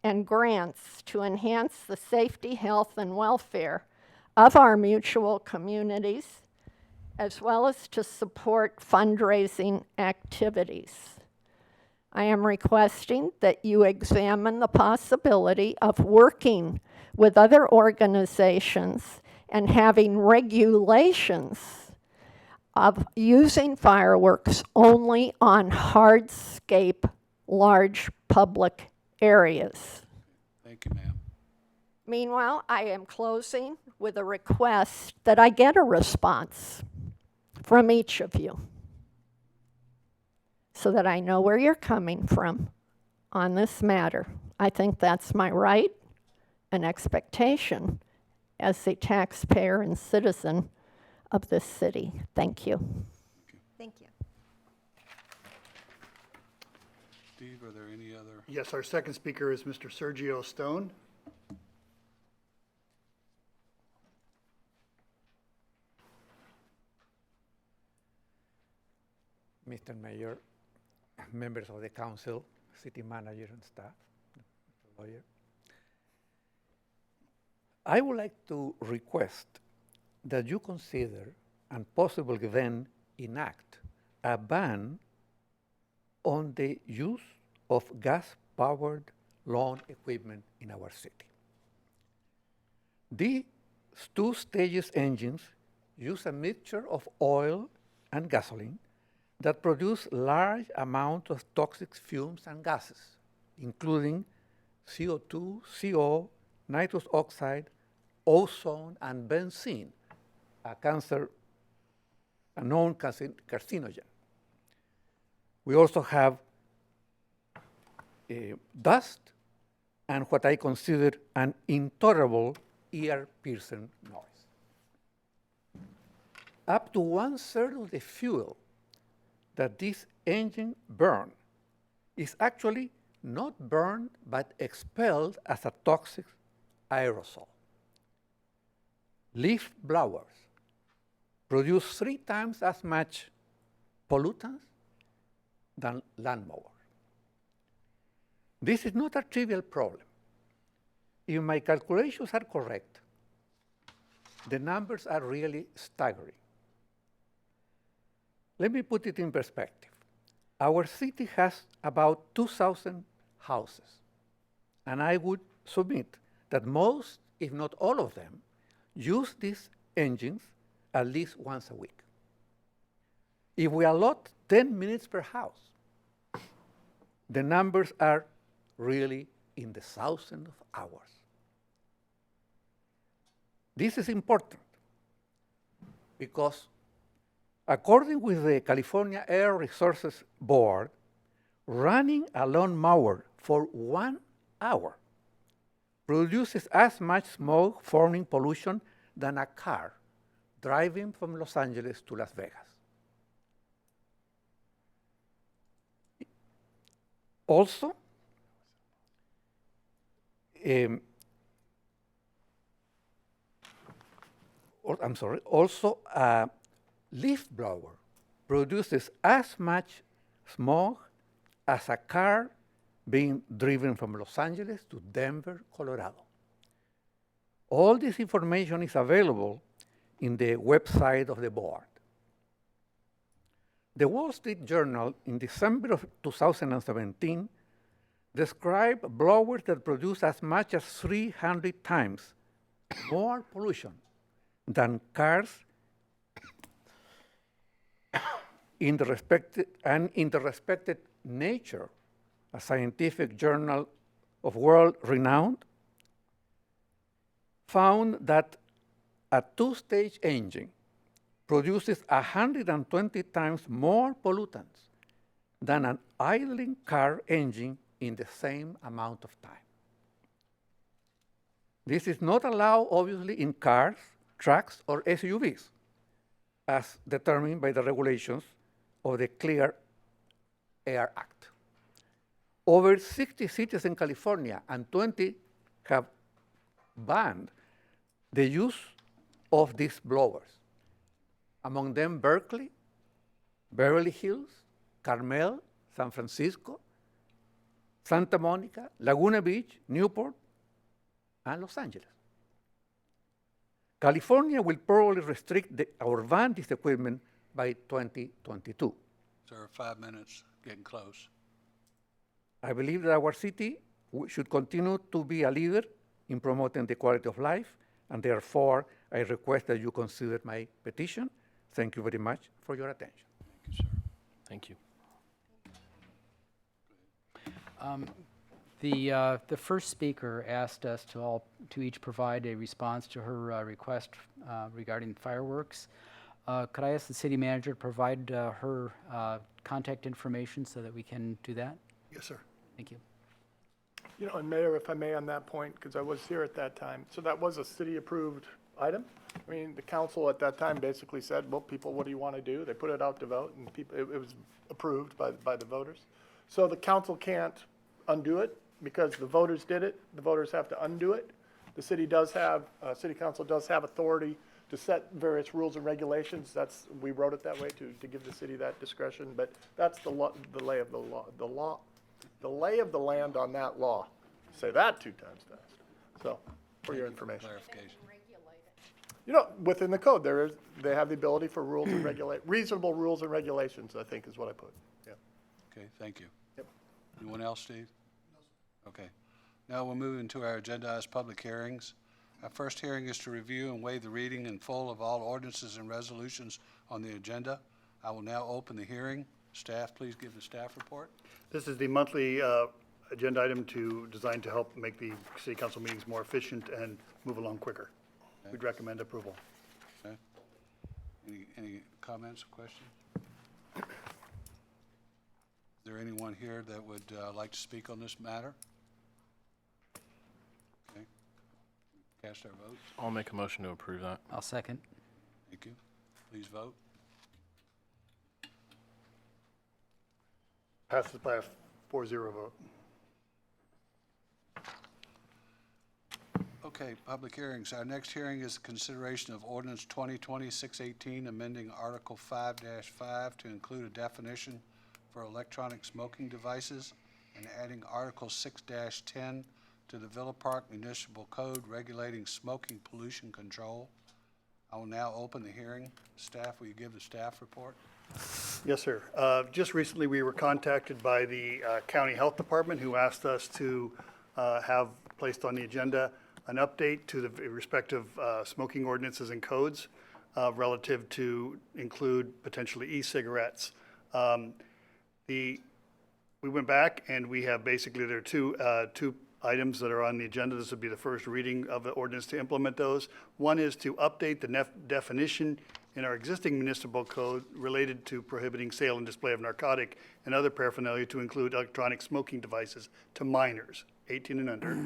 and grants to enhance the safety, health, and welfare of our mutual communities, as well as to support fundraising activities. I am requesting that you examine the possibility of working with other organizations and having regulations of using fireworks only on hardscape, large public areas. Thank you, ma'am. Meanwhile, I am closing with a request that I get a response from each of you so that I know where you're coming from on this matter. I think that's my right and expectation as a taxpayer and citizen of this city. Thank you. Thank you. Steve, are there any other? Yes, our second speaker is Mr. Sergio Stone. Mr. Mayor, members of the council, city manager and staff, Mr. Lawyer. I would like to request that you consider and possibly then enact a ban on the use of gas-powered lawn equipment in our city. These 2-stage engines use a mixture of oil and gasoline that produce large amounts of toxic fumes and gases, including CO2, CO, nitrous oxide, ozone, and benzene, a known carcinogen. We also have dust and what I consider an intolerable ear-piercing noise. Up to 1/3 of the fuel that this engine burns is actually not burned but expelled as a toxic aerosol. Leaf blowers produce 3 times as much pollutants than lawnmowers. This is not a trivial problem. If my calculations are correct, the numbers are really staggering. Let me put it in perspective. Our city has about 2,000 houses, and I would submit that most, if not all of them, use these engines at least once a week. If we allot 10 minutes per house, the numbers are really in the thousands of hours. This is important because according with the California Air Resources Board, running a lawnmower for 1 hour produces as much smoke forming pollution than a car driving from Los Angeles to Las Vegas. Also, a leaf blower produces as much smoke as a car being driven from Los Angeles to Denver, Colorado. All this information is available in the website of the board. The Wall Street Journal in December of 2017 described blowers that produce as much as 300 times more pollution than cars in the respected Nature, a scientific journal of world renown, found that a 2-stage engine produces 120 times more pollutants than an idling car engine in the same amount of time. This is not allowed, obviously, in cars, trucks, or SUVs, as determined by the regulations of the Clear Air Act. Over 60 cities in California and 20 have banned the use of these blowers. Among them, Berkeley, Beverly Hills, Carmel, San Francisco, Santa Monica, Laguna Beach, Newport, and Los Angeles. California will probably restrict or ban this equipment by 2022. Sir, 5 minutes, getting close. I believe that our city should continue to be a leader in promoting the quality of life, and therefore I request that you consider my petition. Thank you very much for your attention. Thank you, sir. Thank you. The first speaker asked us to each provide a response to her request regarding fireworks. Could I ask the city manager to provide her contact information so that we can do that? Yes, sir. Thank you. You know, and Mayor, if I may on that point, because I was here at that time, so that was a city-approved item? I mean, the council at that time basically said, well, people, what do you want to do? They put it out to vote, and people, it was approved by the voters. So the council can't undo it because the voters did it. The voters have to undo it. The city does have, city council does have authority to set various rules and regulations. That's, we wrote it that way to give the city that discretion, but that's the lay of the law, the lay of the land on that law. Say that 2 times fast. So, for your information. Clarification. You know, within the code, they have the ability for rules and reasonable rules and regulations, I think is what I put. Yeah. Okay, thank you. Yep. Anyone else, Steve? No, sir. Okay. Now we'll move into our agendized public hearings. Our first hearing is to review and waive the reading in full of all ordinances and resolutions on the agenda. I will now open the hearing. Staff, please give the staff report. This is the monthly agenda item designed to help make the city council meetings more efficient and move along quicker. We'd recommend approval. Okay. Any comments or questions? Is there anyone here that would like to speak on this matter? Okay. Cast our votes. I'll make a motion to approve that. I'll second. Thank you. Please vote. Passes by a 4-0 vote. Okay, public hearings. Our next hearing is consideration of ordinance 2020-618, amending Article 5-5 to include a definition for electronic smoking devices and adding Article 6-10 to the Villa Park Municipal Code regulating smoking pollution control. I will now open the hearing. Staff, will you give the staff report? Yes, sir. Just recently, we were contacted by the county health department who asked us to have placed on the agenda an update to the respective smoking ordinances and codes relative to include potentially e-cigarettes. We went back and we have basically, there are two items that are on the agenda. This would be the first reading of the ordinance to implement those. One is to update the definition in our existing municipal code related to prohibiting sale and display of narcotic and other paraphernalia to include electronic smoking devices to minors, 18 and under.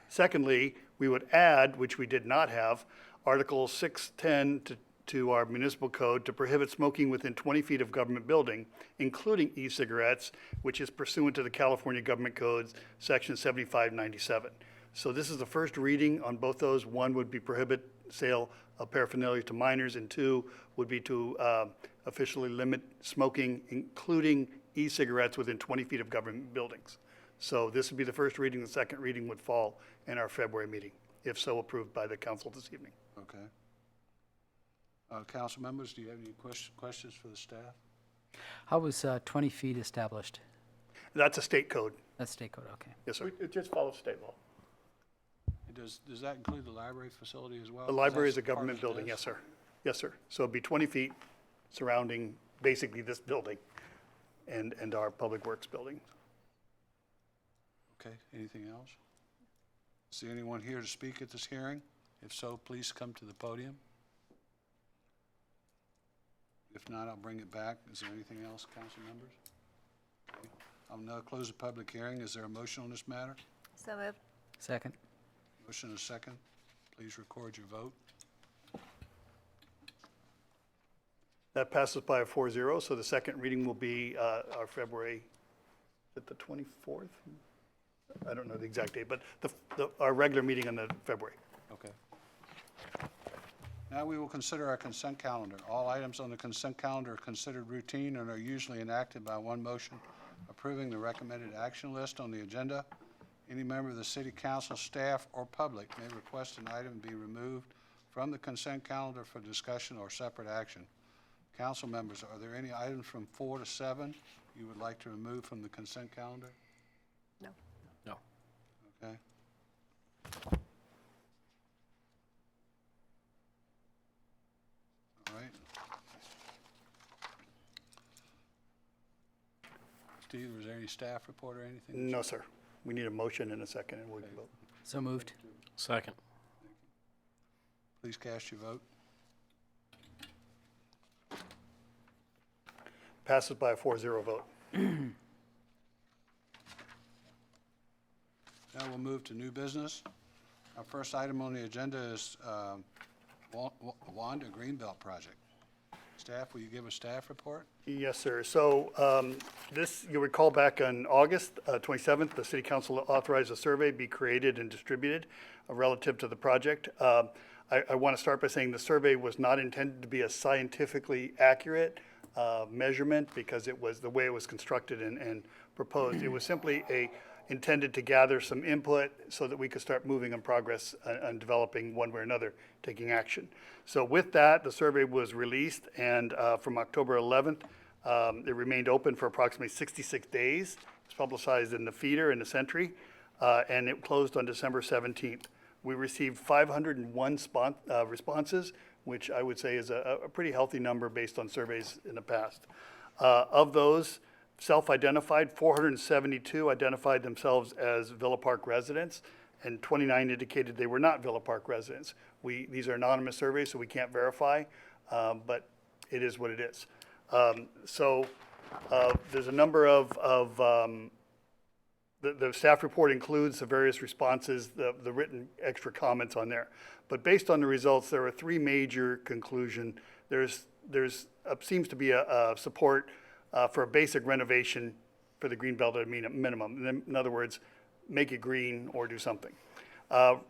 Secondly, we would add, which we did not have, Article 610 to our municipal code to prohibit smoking within 20 feet of government building, including e-cigarettes, which is pursuant to the California Government Codes, Section 7597. So this is the first reading on both those. One would be prohibit sale of paraphernalia to minors, and 2 would be to officially limit smoking, including e-cigarettes, within 20 feet of government buildings. So this would be the first reading. The second reading would fall in our February meeting, if so approved by the council this evening. Okay. Council members, do you have any questions for the staff? How was 20 feet established? That's a state code. That's state code, okay. Yes, sir. It just follows state law. Does that include the library facility as well? The library is a Because that's government part of building, this? yes, sir. Yes, sir. So it'd be 20 feet surrounding basically this building and our public works building. Okay, anything else? Is there anyone here to speak at this hearing? If so, please come to the podium. If not, I'll bring it back. Is there anything else, council members? Okay. I'll now close the public hearing. Is there a motion on this matter? So moved. Second. Motion and a second. Please record your vote. That passes by a 4-0, so the second reading will be our February, is it the 24th? I don't know the exact date, but our regular meeting on the February. Okay. Now we will consider our consent calendar. All items on the consent calendar are considered routine and are usually enacted by one motion approving the recommended action list on the agenda. Any member of the city council, staff, or public may request an item be removed from the consent calendar for discussion or separate action. Council members, are there any items from 4 to 7 you would like to remove from the consent calendar? No. No. Okay. All right. Steve, was there any staff report or anything? No, sir. We need a motion and a second, and we'll vote. So moved. Second. Please cast your vote. Passes by a 4-0 vote. Now we'll move to new business. Our first item on the agenda is Wanda Greenbelt Project. Staff, will you give a staff report? Yes, sir. So you'll recall back on August 27th, the city council authorized a survey be created and distributed relative to the project. I want to start by saying the survey was not intended to be a scientifically accurate measurement because it was the way it was constructed and proposed. It was simply intended to gather some input so that we could start moving in progress on developing one way or another, taking action. So with that, the survey was released, and from October 11th, it remained open for approximately 66 days. It's publicized in the Feeder and the Sentry, and it closed on December 17th. We received 501 responses, which I would say is a pretty healthy number based on surveys in the past. Of those, self-identified, 472 identified themselves as Villa Park residents, and 29 indicated they were not Villa Park residents. These are anonymous surveys, so we can't verify, but it is what it is. There's a number of the staff report includes the various responses, the written extra comments on there. But based on the results, there are three major conclusions. There's seems to be a support for a basic renovation for the Greenbelt at a minimum. In other words, make it green or do something.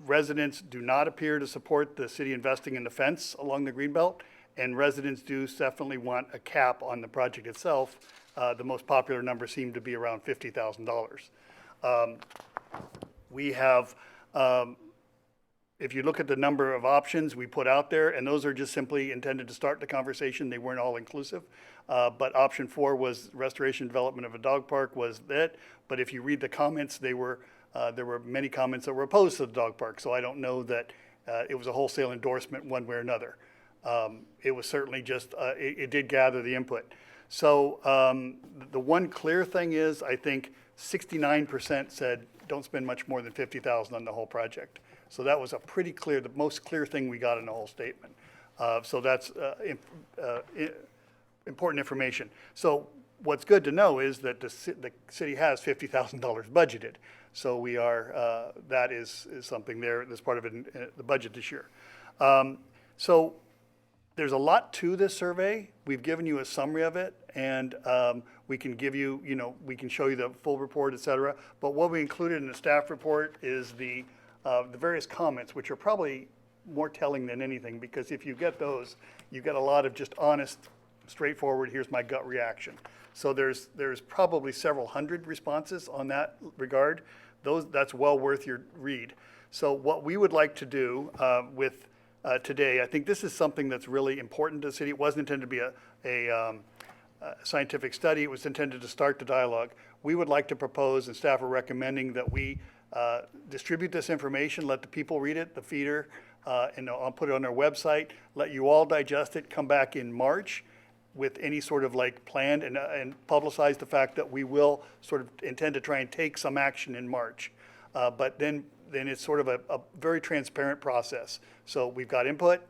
Residents do not appear to support the city investing in the fence along the Greenbelt, and residents do definitely want a cap on the project itself. The most popular number seemed to be around $50,000. We have, if you look at the number of options we put out there, and those are just simply intended to start the conversation, they weren't all inclusive. But option 4 was restoration development of a dog park was it. But if you read the comments, there were many comments that were opposed to the dog park. So I don't know that it was a wholesale endorsement one way or another. It was certainly just, it did gather the input. So the one clear thing is, I think 69% said don't spend much more than $50,000 on the whole project. So that was a pretty clear, the most clear thing we got in the whole statement. So that's important information. So what's good to know is that the city has $50,000 budgeted. So we are, that is something there that's part of it in the budget this year. So there's a lot to this survey. We've given you a summary of it, and we can give you, we can show you the full report, et cetera. But what we included in the staff report is the various comments, which are probably more telling than anything, because if you get those, you get a lot of just honest, straightforward, here's my gut reaction. So there's probably several hundred responses on that regard. That's well worth your read. So what we would like to do with today, I think this is something that's really important to the city. It wasn't intended to be a scientific study. It was intended to start the dialogue. We would like to propose, and staff are recommending, that we distribute this information, let the people read it, the Feeder, and I'll put it on our website, let you all digest it, come back in March with any sort of plan and publicize the fact that we will sort of intend to try and take some action in March. But then it's sort of a very transparent process. So we've got input.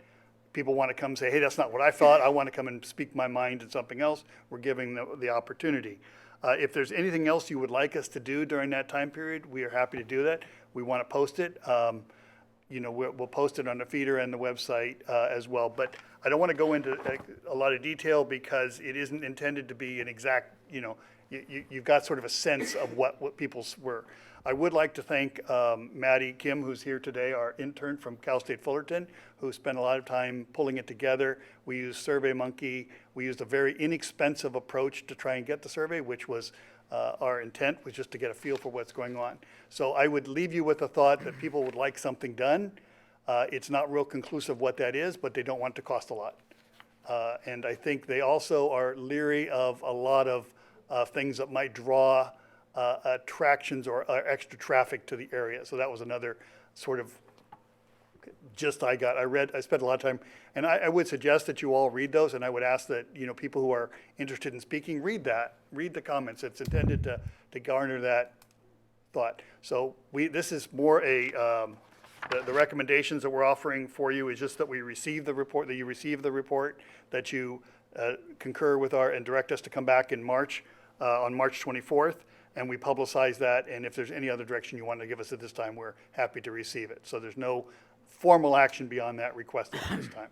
People want to come and say, hey, that's not what I thought. I want to come and speak my mind in something else. We're giving the opportunity. If there's anything else you would like us to do during that time period, we are happy to do that. We want to post it. we'll post it on the feeder and the website as well. But I don't want to go into a lot of detail because it isn't intended to be an exact, you've got sort of a sense of what people's were. I would like to thank Maddie Kim, who's here today, our intern from Cal State Fullerton, who spent a lot of time pulling it together. We used SurveyMonkey. We used a very inexpensive approach to try and get the survey, which was our intent was just to get a feel for what's going on. So I would leave you with the thought that people would like something done. It's not real conclusive what that is, but they don't want it to cost a lot. And I think they also are leery of a lot of things that might draw attractions or extra traffic to the area. So that was another sort of gist I got. I spent a lot of time, and I would suggest that you all read those, and I would ask that, people who are interested in speaking, read the comments. It's intended to garner that thought. So this is more the recommendations that we're offering for you is just that we receive the report, that you receive the report, that you concur with and direct us to come back in March, on March 24th, and we publicize that, and if there's any other direction you want to give us at this time, we're happy to receive it. So there's no formal action beyond that requested at this time.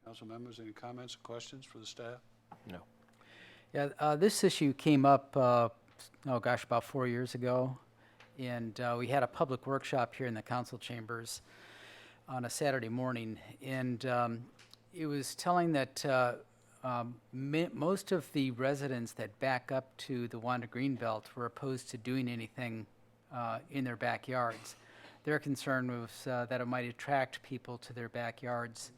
Council members, any comments or questions for the staff? No. Yeah, this issue came up, about 4 years ago, and we had a public workshop here in the council chambers on a Saturday morning, and it was telling that most of the residents that back up to the Wanda Greenbelt were opposed to doing anything in their backyards. Their concern was that it might attract people to their backyards.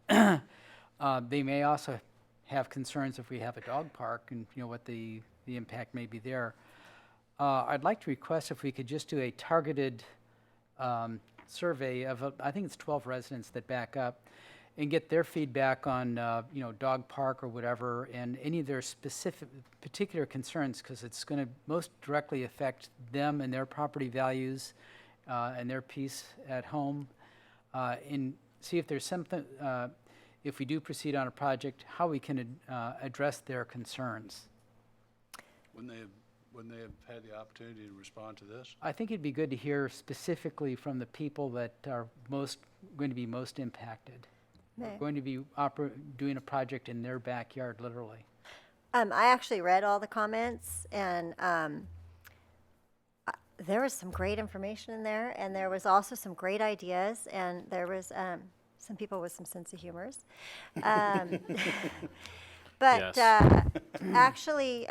They may also have concerns if we have a dog park and what the impact may be there. I'd like to request if we could just do a targeted survey of, I think it's 12 residents that back up, and get their feedback on, dog park or whatever, and any of their particular concerns, because it's going to most directly affect them and their property values and their peace at home, and see if there's something, if we do proceed on a project, how we can address their concerns. When they have had the opportunity to respond to this? I think it'd be good to hear specifically from the people that are going to be most impacted. We're going to be doing a project in their backyard, literally. I actually read all the comments, and there was some great information in there, and there was also some great ideas, and there was some people with some sense of humors. But actually,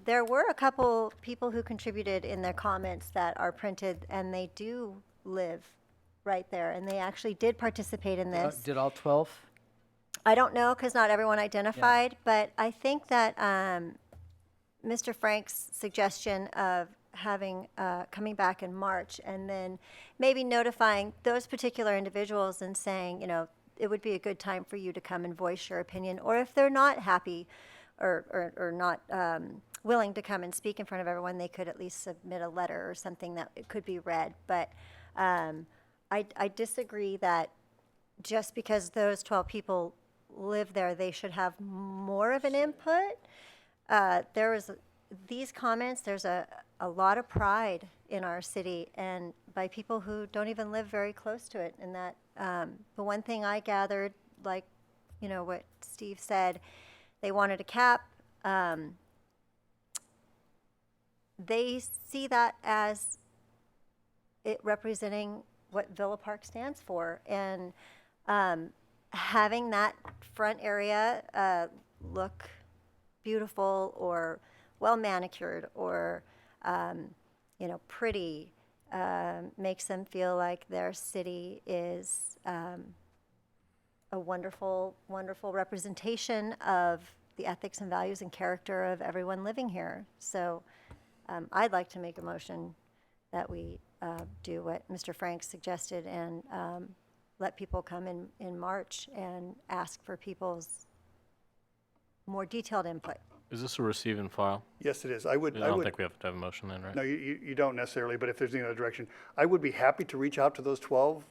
there were a couple people who contributed in their comments that are printed, and they do live right there, and they actually did participate in this. Did all 12? I don't know, because not everyone identified, but I think that Mr. Frank's suggestion of having, coming back in March, and then maybe notifying those particular individuals and saying, it would be a good time for you to come and voice your opinion, or if they're not happy or not willing to come and speak in front of everyone, they could at least submit a letter or something that it could be read. But I disagree that just because those 12 people live there, they should have more of an input. These comments, there's a lot of pride in our city, and by people who don't even live very close to it. And that the one thing I gathered, like, what Steve said, they wanted a cap. They see that as it representing what Villa Park stands for, and having that front area look beautiful or well manicured or pretty makes them feel like their city is a wonderful, wonderful representation of the ethics and values and character of everyone living here. So I'd like to make a motion that we do what Mr. Frank suggested and let people come in March and ask for people's more detailed input. Is this a receive and file? Yes, it is. I don't think we have to have a motion then, right? No, you don't necessarily, but if there's any other direction, I would be happy to reach out to those 12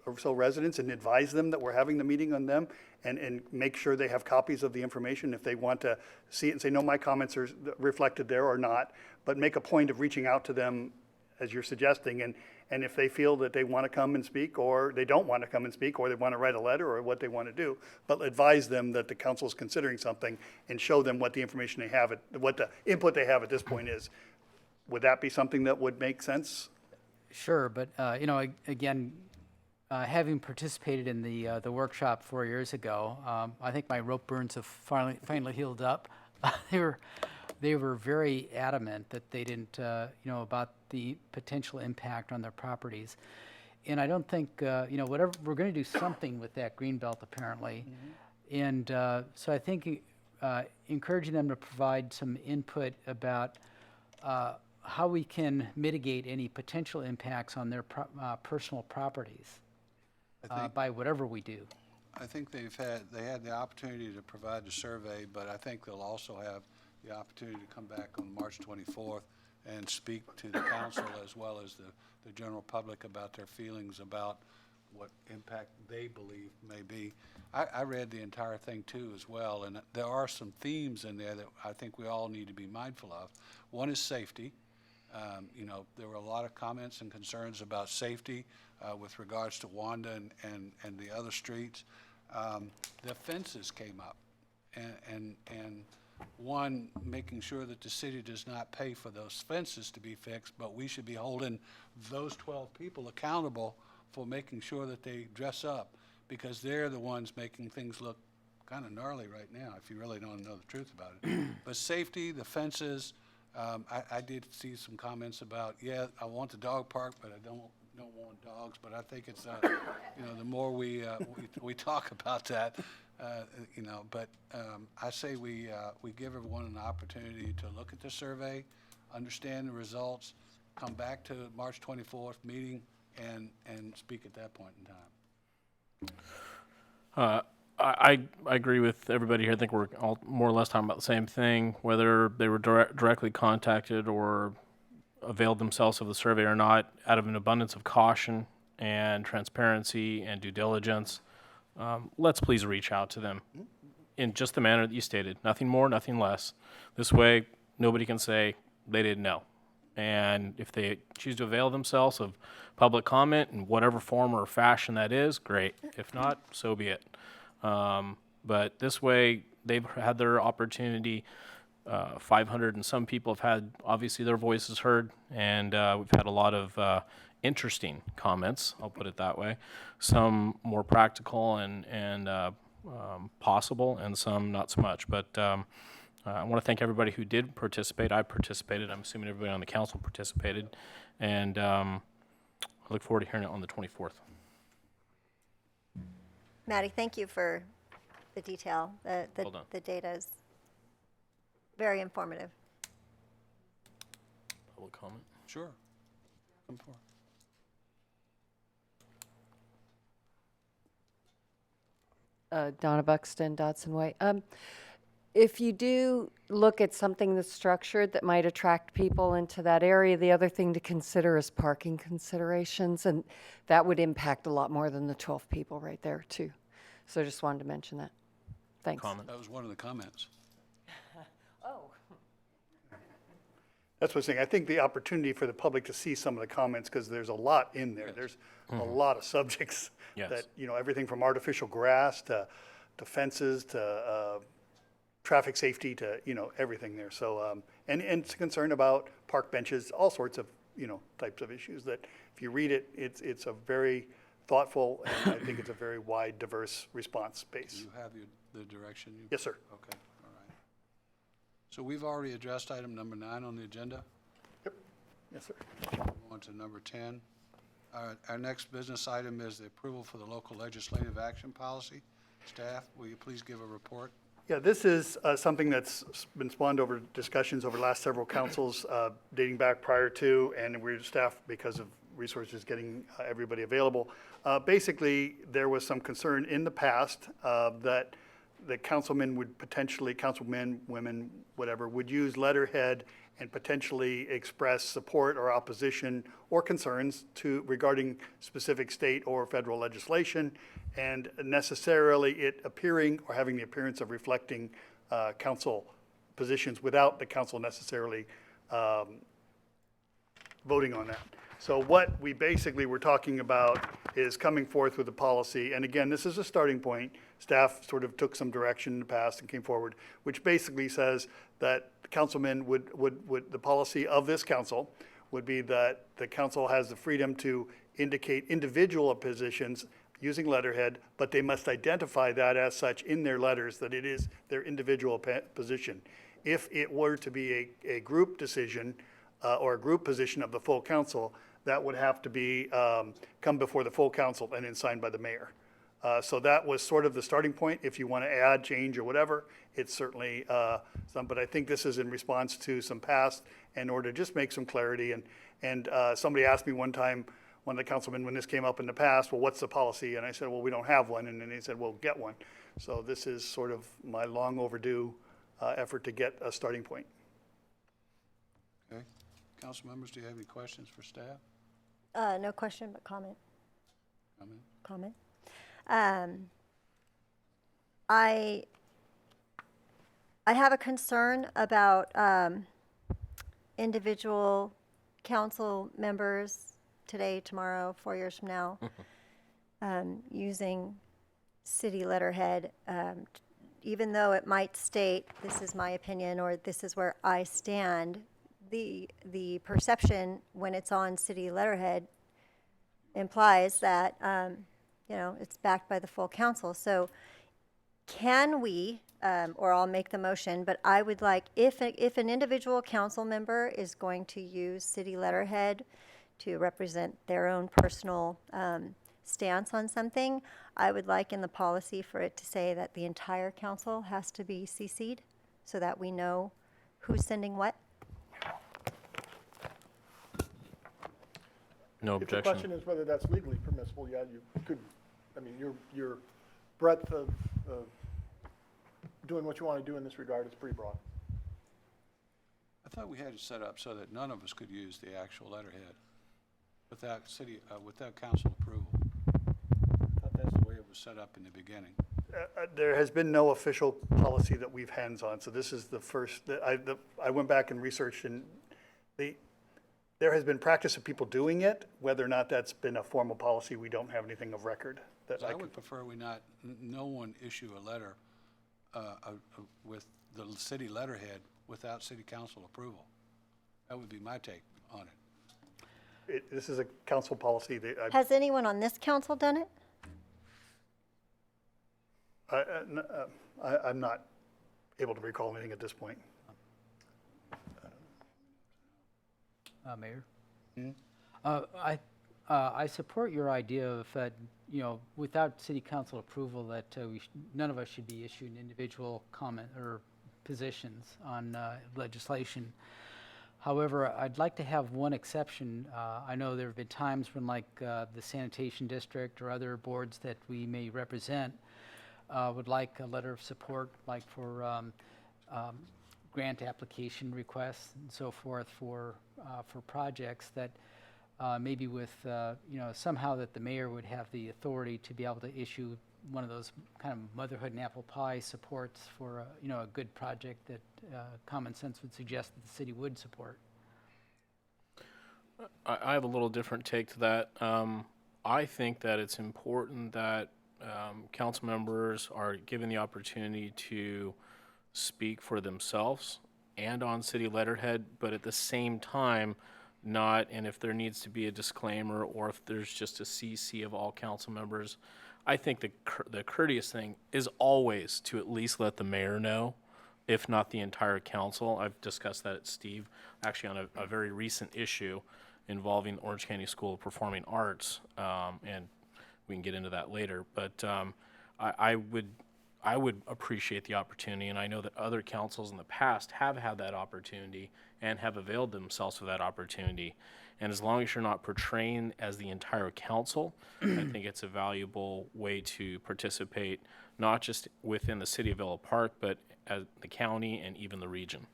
or so residents and advise them that we're having the meeting on them and make sure they have copies of the information if they want to see it and say, no, my comments are reflected there or not, but make a point of reaching out to them as you're suggesting And if they feel that they want to come and speak, or they don't want to come and speak, or they want to write a letter, or what they want to do, but advise them that the council is considering something and show them what the information they have, what the input they have at this point is. Would that be something that would make sense? Sure, but, again, having participated in the workshop 4 years ago, I think my rope burns have finally healed up. They were very adamant that they didn't, about the potential impact on their properties. And I don't think, whatever, we're going to do something with that green belt apparently. And so I think encouraging them to provide some input about how we can mitigate any potential impacts on their personal properties by whatever we do. I think they had the opportunity to provide the survey, but I think they'll also have the opportunity to come back on March 24th and speak to the council as well as the general public about their feelings about what impact they believe may be. I read the entire thing too as well, and there are some themes in there that I think we all need to be mindful of. One is safety. There were a lot of comments and concerns about safety with regards to Wanda and the other streets. The fences came up, and one, making sure that the city does not pay for those fences to be fixed, but we should be holding those 12 people accountable for making sure that they dress up, because they're the ones making things look kind of gnarly right now, if you really don't know the truth about it. But safety, the fences, I did see some comments about, yeah, I want the dog park, but I don't want dogs. But I think it's, the more we talk about that, but I say we give everyone an opportunity to look at the survey, understand the results, come back to March 24th meeting, and speak at that point in time. I agree with everybody here. I think we're all more or less talking about the same thing, whether they were directly contacted or availed themselves of the survey or not, out of an abundance of caution and transparency and due diligence. Let's please reach out to them in just the manner that you stated. Nothing more, nothing less. This way, nobody can say they didn't know. And if they choose to avail themselves of public comment in whatever form or fashion that is, great. If not, so be it. But this way, they've had their opportunity. 500 and some people have had, obviously, their voices heard, and we've had a lot of interesting comments, I'll put it that way. Some more practical and possible, and some not so much. But I want to thank everybody who did participate. I participated. I'm assuming everybody on the council participated. And I look forward to hearing it on the 24th. Maddie, thank you for the detail. Well done. The data is very informative. Public comment? Sure. Come forward. Donna Buxton, Dodson Way. If you do look at something that's structured that might attract people into that area, the other thing to consider is parking considerations, and that would impact a lot more than the 12 people right there too. So I just wanted to mention that. Thanks. Comment. That was one of the comments. Oh. That's what I'm saying. I think the opportunity for the public to see some of the comments, because there's a lot in there. There's a lot of subjects Yes. that, everything from artificial grass to fences to traffic safety to, everything there. So, and it's a concern about park benches, all sorts of, types of issues that if you read it, it's a very thoughtful, and I think it's a very wide, diverse response Do base. you have the direction? Yes, sir. Okay, all right. So we've already addressed item number 9 on the agenda. Yep. Yes, sir. Move on to number 10. Our next business item is the approval for the local legislative action policy. Staff, will you please give a report? Yeah, this is something that's been spawned over discussions over the last several councils, dating back prior to, and we're staffed because of resources getting everybody available. Basically, there was some concern in the past that the councilmen would potentially, councilmen, women, whatever, would use letterhead and potentially express support or opposition or concerns regarding specific state or federal legislation, and necessarily it appearing or having the appearance of reflecting council positions without the council necessarily voting on that. So what we basically were talking about is coming forth with a policy, and again, this is a starting point. Staff sort of took some direction in the past and came forward, which basically says that the councilman would, the policy of this council would be that the council has the freedom to indicate individual positions using letterhead, but they must identify that as such in their letters, that it is their individual position. If it were to be a group decision or a group position of the full council, that would have to be, come before the full council and then signed by the mayor. So that was sort of the starting point. If you want to add, change, or whatever, it's certainly some, but I think this is in response to some past in order to just make some clarity. And somebody asked me one time, one of the councilmen, when this came up in the past, well, what's the policy? And I said, well, we don't have one. And then they said, well, get one. So this is sort of my long overdue effort to get a starting point. Okay. Council members, do you have any questions for staff? No question, but comment. Comment? I have a concern about individual council members today, tomorrow, 4 years from now, using city letterhead, even though it might state, this is my opinion, or this is where I stand, the perception when it's on city letterhead implies that, you know, it's backed by the full council. So can we, or I'll make the motion, but I would like, if an individual council member is going to use city letterhead to represent their own personal stance on something, I would like in the policy for it to say that the entire council has to be CC'd so that we know who's sending what. No If the objection. question is whether that's legally permissible, yeah, you could, I mean, your breadth of doing what you want to do in this regard is pretty broad. I thought we had it set up so that none of us could use the actual letterhead without without council approval. I thought that's the way it was set up in the beginning. There has been no official policy that we've hands on, so this is the first, I went back and researched, and there has been practice of people doing it. Whether or not that's been a formal policy, we don't have anything of record. That I would prefer no one issue a letter with the city letterhead without city council approval. That would be my take on it. This is a council policy. Has anyone on this council done it? I'm not able to recall anything at this point. Mayor? I support your idea of, you know, without city council approval, that none of us should be issuing individual comment or positions on legislation. However, I'd like to have one exception. I know there have been times when, like, the sanitation district or other boards that we may represent would like a letter of support, like for grant application requests and so forth for projects that maybe with, you know, somehow that the mayor would have the authority to be able to issue one of those kind of motherhood and apple pie supports for, you know, a good project that common sense would suggest that the city would support. I have a little different take to that. I think that it's important that council members are given the opportunity to speak for themselves and on city letterhead, but at the same time, not, and if there needs to be a disclaimer or if there's just a CC of all council members, I think the courteous thing is always to at least let the mayor know, if not the entire council. I've discussed that at Steve, actually on a very recent issue involving Orange County School of Performing Arts, and we can get into that later. But I would appreciate the opportunity, and I know that other councils in the past have had that opportunity and have availed themselves of that opportunity. And as long as you're not portraying as the entire council, I think it's a valuable way to participate, not just within the city of Villa Park, but as the county and even the region.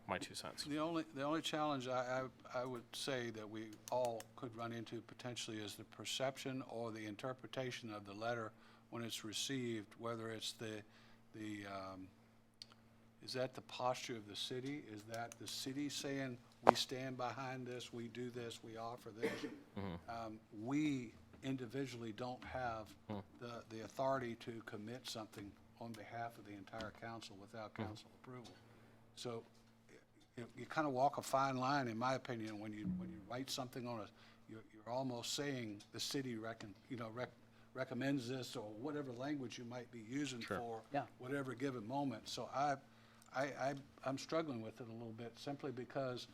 My 2 cents. The only challenge I would say that we all could run into potentially is the perception or the interpretation of the letter when it's received, whether it's is that the posture of the city? Is that the city saying we stand behind this, we do this, we offer this. We individually don't have the authority to commit something on behalf of the entire council without council approval. So you kind of walk a fine line, in my opinion, when you write something on you're almost saying the city recommends this, or whatever language you might be using for whatever given moment. So I'm struggling with it a little bit, simply because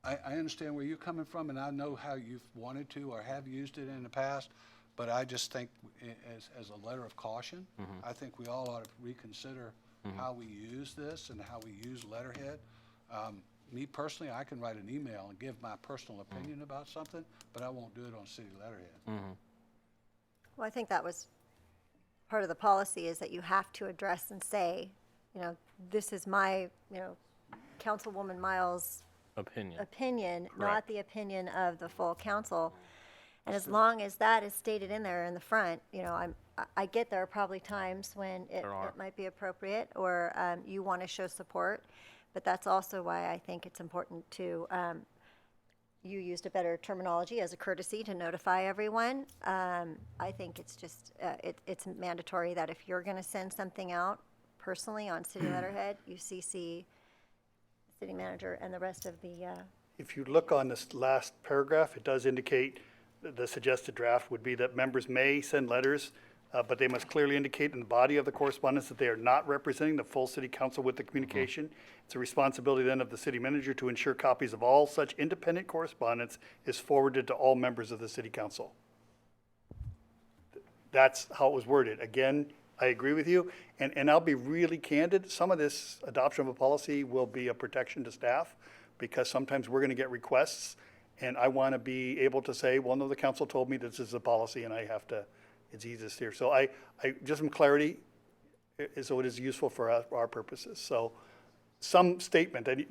I understand where you're coming from, and I know how you've wanted to or have used it in the past, but I just think as a letter of caution, I think we all ought to reconsider how we use this and how we use letterhead. Me personally, I can write an email and give my personal opinion about something, but I won't do it on city letterhead. Well, I think that was part of the policy, is that you have to address and say, this is my, Councilwoman Miles' opinion, not the opinion of the full council. And as long as that is stated in there in the front, I get there are probably times when it might be appropriate, or you want to show support, but that's also why I think it's important to, you used a better terminology, as a courtesy to notify everyone. I think it's just, it's mandatory that if you're going to send something out personally on city letterhead, you CC city manager and the rest of the, If you look on this last paragraph, it does indicate the suggested draft would be that members may send letters, but they must clearly indicate in the body of the correspondence that they are not representing the full city council with the communication. It's a responsibility then of the city manager to ensure copies of all such independent correspondence is forwarded to all members of the city council. That's how it was worded. Again, I agree with you, and I'll be really candid. Some of this adoption of a policy will be a protection to staff, because sometimes we're going to get requests, and I want to be able to say, well, no, the council told me this is a policy, and I have to, it's easiest here. So I just some clarity, so it is useful for our purposes. So some statement, and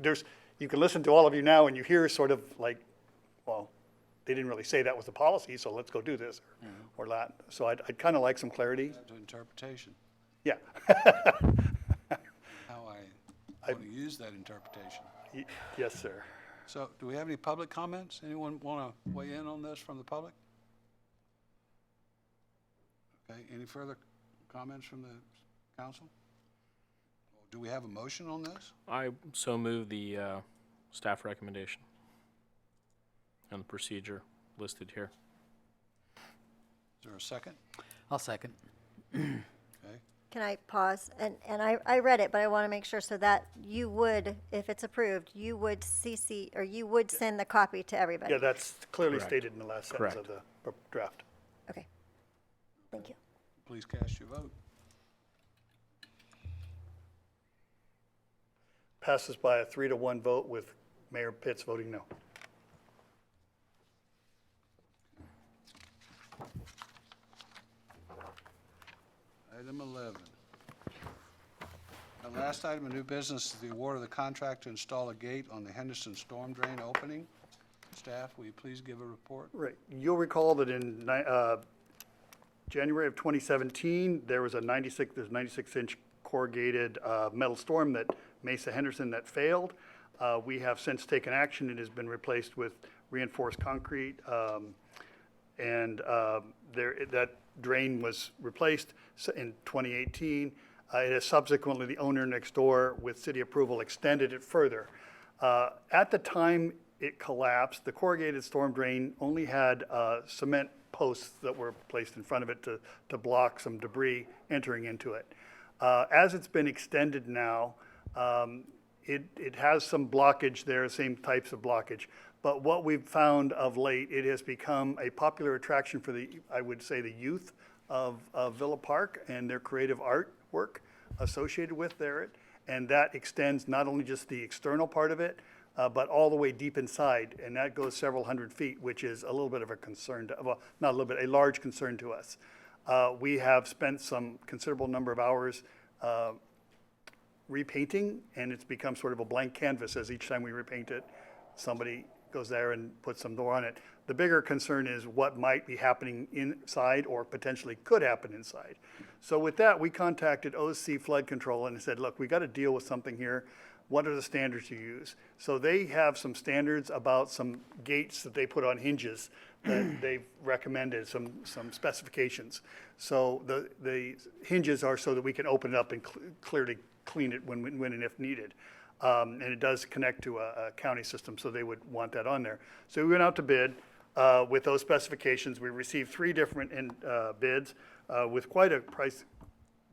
you can listen to all of you now, and you hear sort of like, well, they didn't really say that was the policy, so let's go do this, or that. So I'd kind of like some clarity. To interpretation, Yeah. how I want to use that interpretation. Yes, sir. So do we have any public comments? Anyone want to weigh in on this from the public? Okay, any further comments from the council? Do we have a motion on this? I so move the staff recommendation and the procedure listed here. Is there a second? I'll second. Okay. can I pause? And I read it, but I want to make sure, so that you would, if it's approved, you would CC, or you would send the copy to everybody? Yeah, that's clearly Correct. stated in the last sentence of Correct. the draft. Okay, thank you. Please cast your vote. Passes by a 3-1 vote with Mayor Pitts voting no. Item 11. The last item of new business is the award of the contract to install a gate on the Henderson storm drain opening. Staff, will you please give a report? Right. You'll recall that in January of 2017, there was a 96-inch corrugated metal storm that Mesa Henderson that failed. We have since taken action. It has been replaced with reinforced concrete, and that drain was replaced in 2018. It has subsequently, the owner next door, with city approval, extended it further. At the time it collapsed, the corrugated storm drain only had cement posts that were placed in front of it to block some debris entering into it. As it's been extended now, it has some blockage there, same types of blockage. But what we've found of late, it has become a popular attraction for I would say, the youth of Villa Park and their creative artwork associated with there. And that extends not only just the external part of it, but all the way deep inside. And that goes several hundred feet, which is a little bit of a concern, well, not a little bit, a large concern to us. We have spent some considerable number of hours repainting, and it's become sort of a blank canvas as each time we repaint it, somebody goes there and puts some more on it. The bigger concern is what might be happening inside or potentially could happen inside. So with that, we contacted OC Flood Control and said, look, we got to deal with something here. what are the standards you use? So they have some standards about some gates that they put on hinges that they've recommended, some specifications. So the hinges are so that we can open it up and clearly clean it when and if needed. And it does connect to a county system, so they would want that on there. So we went out to bid with those specifications. We received 3 different bids with quite a price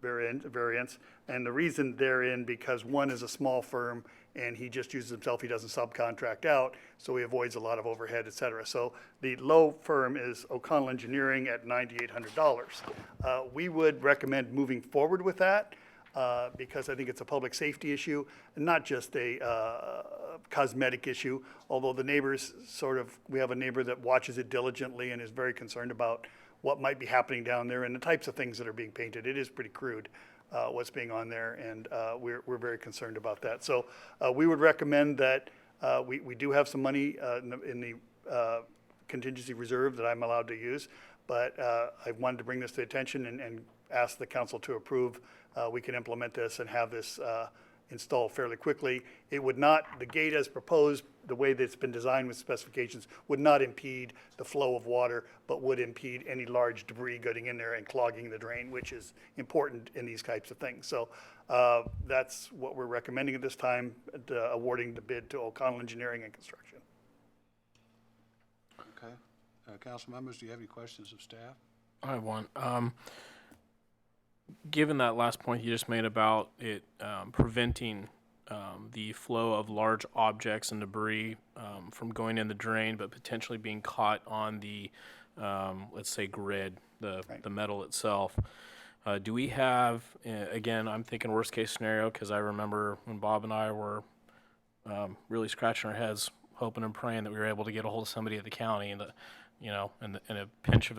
variance, and the reason they're in because one is a small firm and he just uses himself, he doesn't subcontract out, so he avoids a lot of overhead, et cetera. So the low firm is O'Connell Engineering at $9,800. We would recommend moving forward with that because I think it's a public safety issue, and not just a cosmetic issue, although the neighbors we have a neighbor that watches it diligently and is very concerned about what might be happening down there and the types of things that are being painted. It is pretty crude, what's being on there, and we're very concerned about that. So we would recommend that we do have some money in the contingency reserve that I'm allowed to use, but I wanted to bring this to attention and ask the council to approve. We can implement this and have this installed fairly quickly. It would not, the gate as proposed, the way that it's been designed with specifications, would not impede the flow of water, but would impede any large debris getting in there and clogging the drain, which is important in these types of things. So that's what we're recommending at this time, awarding the bid to O'Connell Engineering and Construction. Okay. Council members, do you have any questions of staff? I have one. Given that last point you just made about it preventing the flow of large objects and debris from going in the drain, but potentially being caught on the, let's say, grid, the metal itself, do we have, again, I'm thinking worst case scenario, because I remember when Bob and I were really scratching our heads, hoping and praying that we were able to get a hold of somebody at the county and, in a pinch of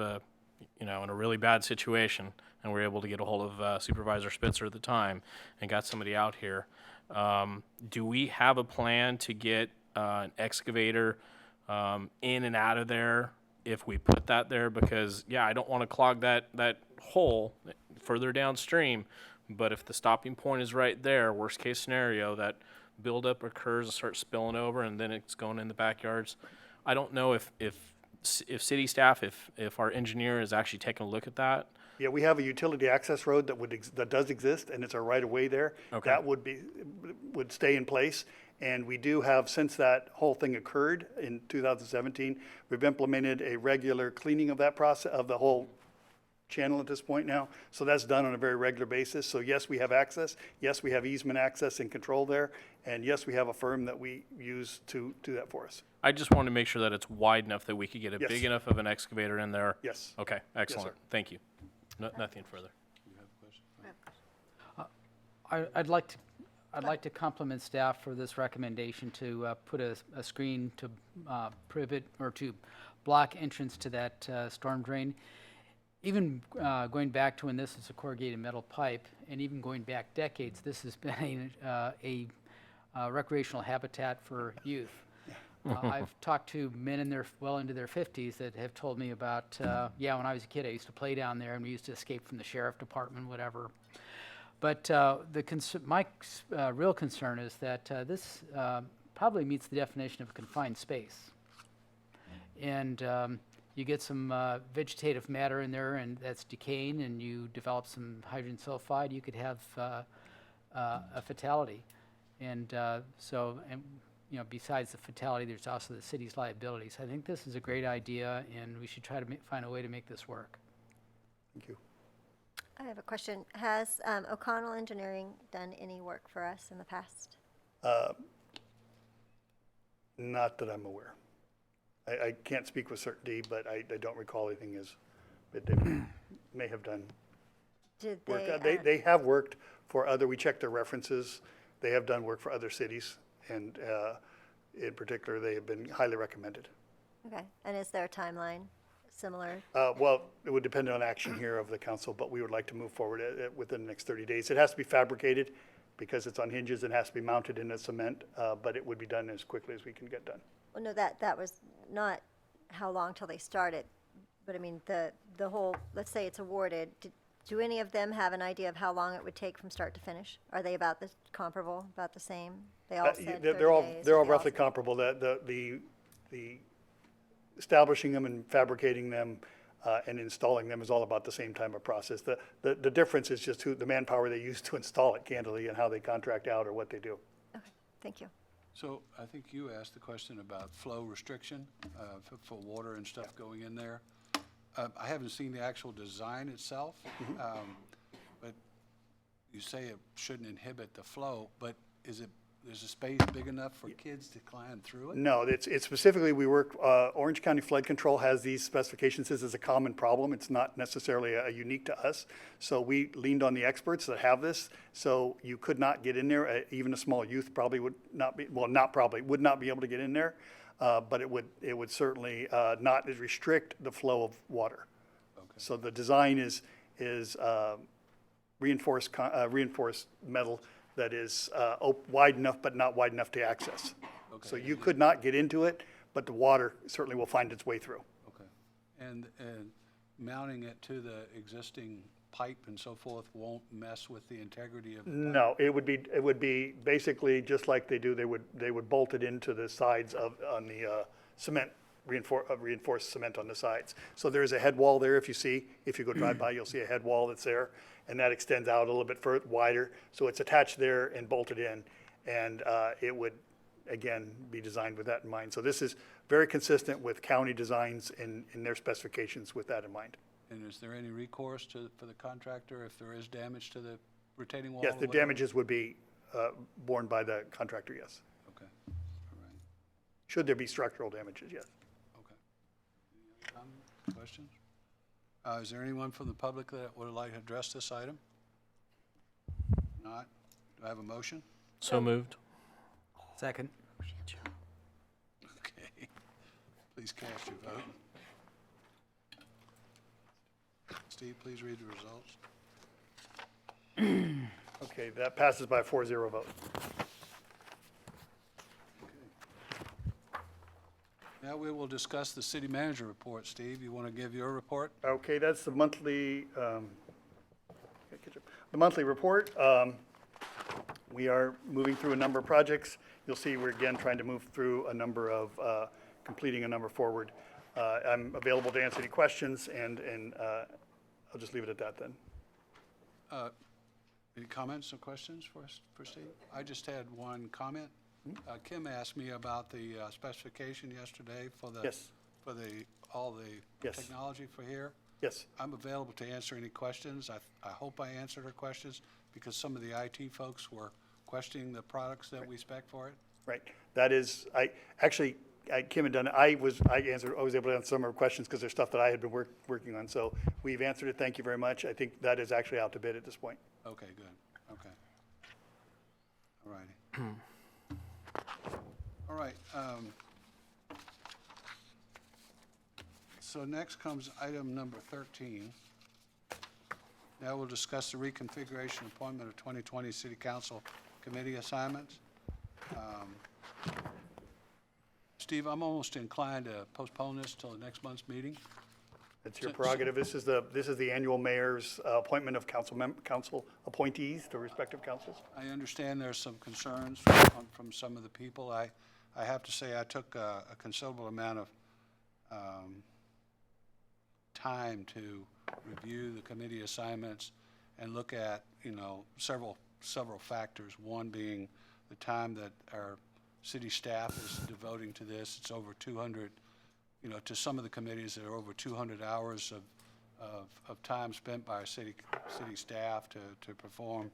in a really bad situation, and we were able to get a hold of Supervisor Spitzer at the time and got somebody out here. Do we have a plan to get an excavator in and out of there if we put that there? Because, yeah, I don't want to clog that hole further downstream, but if the stopping point is right there, worst case scenario, that buildup occurs and starts spilling over and then it's going in the backyards. I don't know if city staff, if our engineer is actually taking a look at that. Yeah, we have a utility access road that does exist, and it's a right of way there. Okay. That would stay in place. And we do have, since that whole thing occurred in 2017, we've implemented a regular cleaning of that process, of the whole channel at this point now. So that's done on a very regular basis. So yes, we have access. Yes, we have easement access and control there. And yes, we have a firm that we use to do that for us. I just want to make sure that it's wide enough that we could get a Yes. big enough of an excavator in there. Yes. Okay, excellent. sir. Thank you. Nothing further. You have a question? I'd like to compliment staff for this recommendation to put a screen to prohibit or to block entrance to that storm drain. Even going back to when this is a corrugated metal pipe, and even going back decades, this has been a recreational habitat for youth. I've talked to men well into their 50s that have told me about, when I was a kid, I used to play down there and we used to escape from the sheriff department, whatever. But my real concern is that this probably meets the definition of a confined space. And you get some vegetative matter in there and that's decaying, and you develop some hydrogen sulfide, you could have a fatality. And besides the fatality, there's also the city's liabilities. I think this is a great idea, and we should try to find a way to make this work. Thank you. I have a question. Has O'Connell Engineering done any work for us in the past? Not that I'm aware. I can't speak with certainty, but I don't recall anything that they may have done. Did Work. they? They have worked for we checked their references. They have done work for other cities, and in particular, they have been highly recommended. Okay. And is there a timeline similar? Well, it would depend on action here of the council, but we would like to move forward within the next 30 days. It has to be fabricated because it's on hinges and has to be mounted in a cement, but it would be done as quickly as we can get done. Well, no, that was not how long till they started, but I mean, the whole, let's say it's awarded, Do any of them have an idea of how long it would take from start to finish? Are they about the comparable, about the same? They all said 30 They're all, days, they're all but they roughly said- comparable. The establishing them and fabricating them and installing them is all about the same type of process. The difference is just the manpower they use to install it, candidly, and how they contract out or what they do. Okay, thank you. So I think you asked the question about flow restriction for water and stuff going in there. I haven't seen the actual design itself, but you say it shouldn't inhibit the flow, but is a space big enough for kids to climb through it? No, it's specifically, we work, Orange County Flood Control has these specifications. This is a common problem. It's not necessarily unique to us. So we leaned on the experts that have this. So you could not get in there. Even a small youth probably would not be, well, not probably, would not be able to get in there. But it would certainly not restrict the flow of water. Okay. So the design is reinforced metal that is wide enough but not wide enough to access. Okay. So you could not get into it, but the water certainly will find its way through. Okay. And mounting it to the existing pipe and so forth won't mess with the integrity of the pipe? No, it would be basically just like they do. They would bolt it into the sides on the cement, reinforced cement on the sides. So there's a head wall there. If you go drive by, you'll see a head wall that's there, and that extends out a little bit further, wider. So it's attached there and bolted in, and it would again be designed with that in mind. So this is very consistent with county designs in their specifications with that in mind. And is there any recourse for the contractor if there is damage to the retaining wall? Yes, or the whatever? damages would be borne by the contractor, yes. Okay, all right, Should there be structural damages, yes. okay. Any other comments, questions? Is there anyone from the public that would like to address this item? Not? Do I have a motion? So moved. Second. Okay. Please cast your vote. Steve, please read the results. Okay, that passes by a 4-0 vote. Now we will discuss the city manager report. Steve, you want to give your report? Okay, that's the monthly, report. We are moving through a number of projects. You'll see we're again trying to move through a number of, completing a number forward. I'm available to answer any questions, and I'll just leave it at that then. Any comments or questions for Steve? I just had one comment. Kim asked me about the specification yesterday for the Yes. for all the Yes. technology for here. Yes. I'm available to answer any questions. I hope I answered her questions because some of the IT folks were questioning the products that we spec for it. Right. That is, Kim had done, I was able to answer some of her questions because there's stuff that I had been working on. So we've answered it. Thank you very much. I think that is actually out to bid at this point. Okay, good. Okay. All righty. All right. So next comes item number 13. Now we'll discuss the reconfiguration appointment of 2020 City Council committee assignments. Steve, I'm almost inclined to postpone this till the next month's meeting. It's your prerogative. This is the annual mayor's appointment of council appointees to respective councils. I understand there's some concerns from some of the people. I have to say I took a considerable amount of time to review the committee assignments and look at, several factors. One being the time that our city staff is devoting to this. It's over 200, to some of the committees, there are over 200 hours of time spent by our city staff to perform,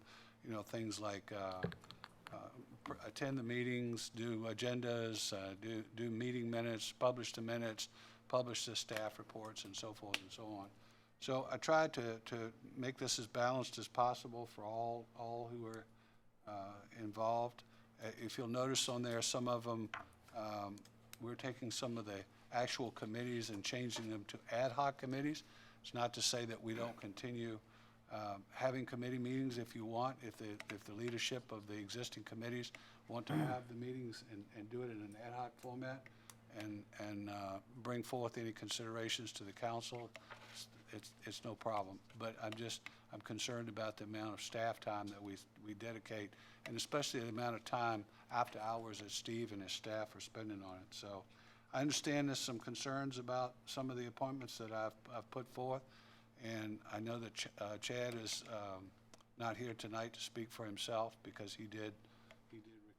things like attend the meetings, do agendas, do meeting minutes, publish the minutes, publish the staff reports, and so forth and so on. So I tried to make this as balanced as possible for all who are involved. If you'll notice on there, some of them, we're taking some of the actual committees and changing them to ad hoc committees. It's not to say that we don't continue having committee meetings if you want, if the leadership of the existing committees want to have the meetings and do it in an ad hoc format and bring forth any considerations to the council. it's no problem. But I'm concerned about the amount of staff time that we dedicate, and especially the amount of time after hours that Steve and his staff are spending on it. So I understand there's some concerns about some of the appointments that I've put forth, and I know that Chad is not here tonight to speak for himself because he did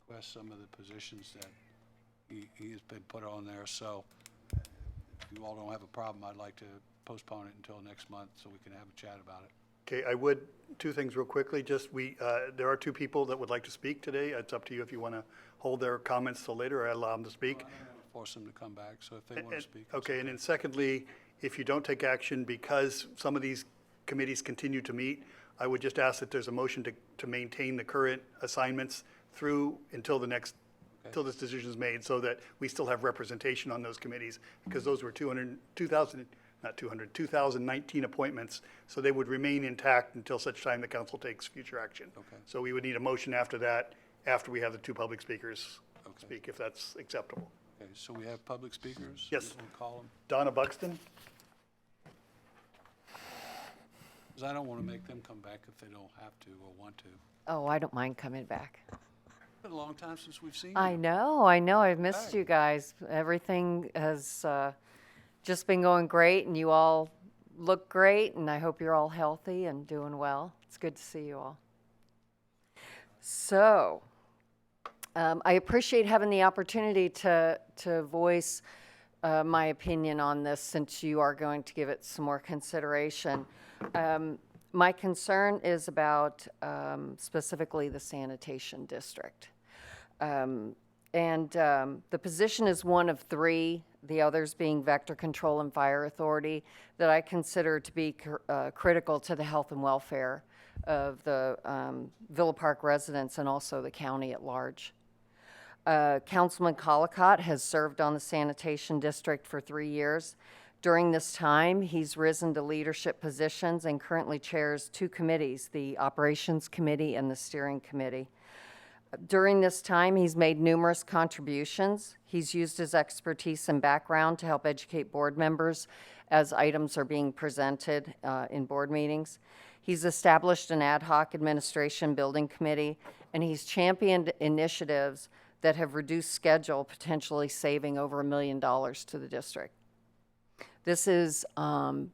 request some of the positions that he has been put on there. So if you all don't have a problem, I'd like to postpone it until next month so we can have a chat about it. Okay, two things real quickly, there are two people that would like to speak today. It's up to you if you want to hold their comments till later or allow them to speak. Force them to come back, so if they want to speak. Okay, and then secondly, if you don't take action because some of these committees continue to meet, I would just ask that there's a motion to maintain the current assignments until this decision is made, so that we still have representation on those committees, because those were 2019 appointments, so they would remain intact until such time the council takes future action. Okay. So we would need a motion after that, after we have the two public speakers speak, if that's acceptable. Okay, so we have public speakers? Yes. We'll call them, Donna Buxton? because I don't want to make them come back if they don't have to or want to. Oh, I don't mind coming back. It's been a long time since we've seen you. I know. I've missed Hi. you guys. Everything has just been going great, and you all look great, and I hope you're all healthy and doing well. It's good to see you all. So, I appreciate having the opportunity to voice my opinion on this, since you are going to give it some more consideration. My concern is about specifically the sanitation district. The position is one of three, the others being Vector Control and Fire Authority, that I consider to be critical to the health and welfare of the Villa Park residents and also the county at large. Councilman Collicott has served on the sanitation district for 3 years. During this time, he's risen to leadership positions and currently chairs two committees, the Operations Committee and the Steering Committee. During this time, he's made numerous contributions. He's used his expertise and background to help educate board members as items are being presented in board meetings. He's established an ad hoc administration building committee, and he's championed initiatives that have reduced schedule, potentially saving over $1 million to the district. This is, I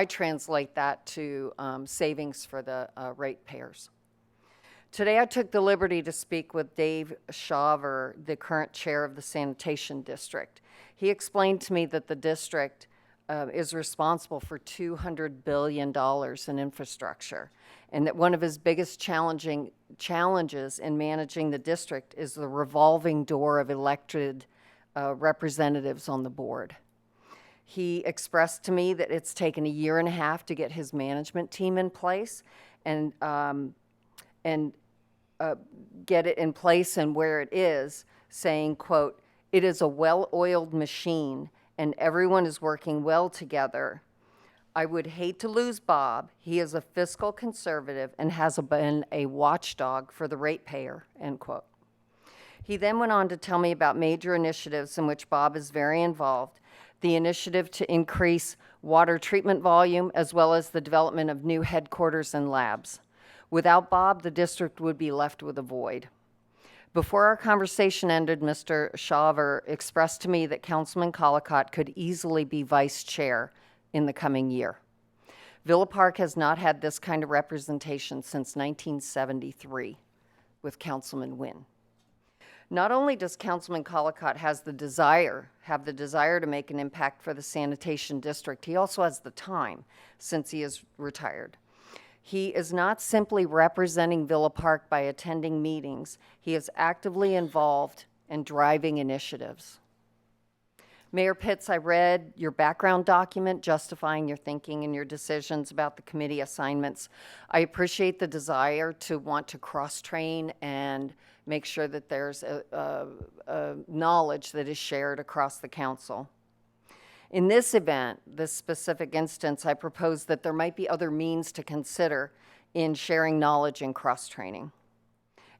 translate that to savings for the ratepayers. Today I took the liberty to speak with Dave Shaver, the current chair of the sanitation district. He explained to me that the district is responsible for $200 billion in infrastructure, and that one of his biggest challenges in managing the district is the revolving door of elected representatives on the board. He expressed to me that it's taken 1.5 years to get his management team in place and get it in place and where it is, saying, quote, "It is a well-oiled machine and everyone is working well together. I would hate to lose Bob. He is a fiscal conservative and has been a watchdog for the ratepayer," end quote. He then went on to tell me about major initiatives in which Bob is very involved, the initiative to increase water treatment volume, as well as the development of new headquarters and labs. Without Bob, the district would be left with a void. Before our conversation ended, Mr. Shaver expressed to me that Councilman Collicott could easily be vice chair in the coming year. Villa Park has not had this kind of representation since 1973 with Councilman Wynn. Not only does Councilman Collicott have the desire to make an impact for the sanitation district, he also has the time since he is retired. He is not simply representing Villa Park by attending meetings. He is actively involved in driving initiatives. Mayor Pitts, I read your background document justifying your thinking and your decisions about the committee assignments. I appreciate the desire to want to cross-train and make sure that there's a knowledge that is shared across the council. In this event, this specific instance, I propose that there might be other means to consider in sharing knowledge and cross-training.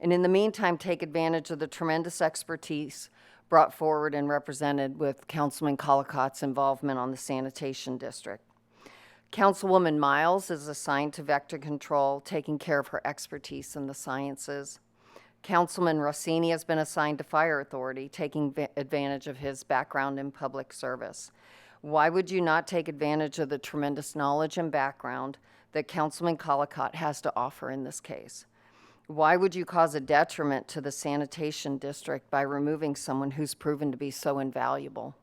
And in the meantime, take advantage of the tremendous expertise brought forward and represented with Councilman Collicott's involvement on the sanitation district. Councilwoman Miles is assigned to vector control, taking care of her expertise in the sciences. Councilman Rossini has been assigned to fire authority, taking advantage of his background in public service. Why would you not take advantage of the tremendous knowledge and background that Councilman Collicott has to offer in this case? Why would you cause a detriment to the sanitation district by removing someone who's proven to be so invaluable?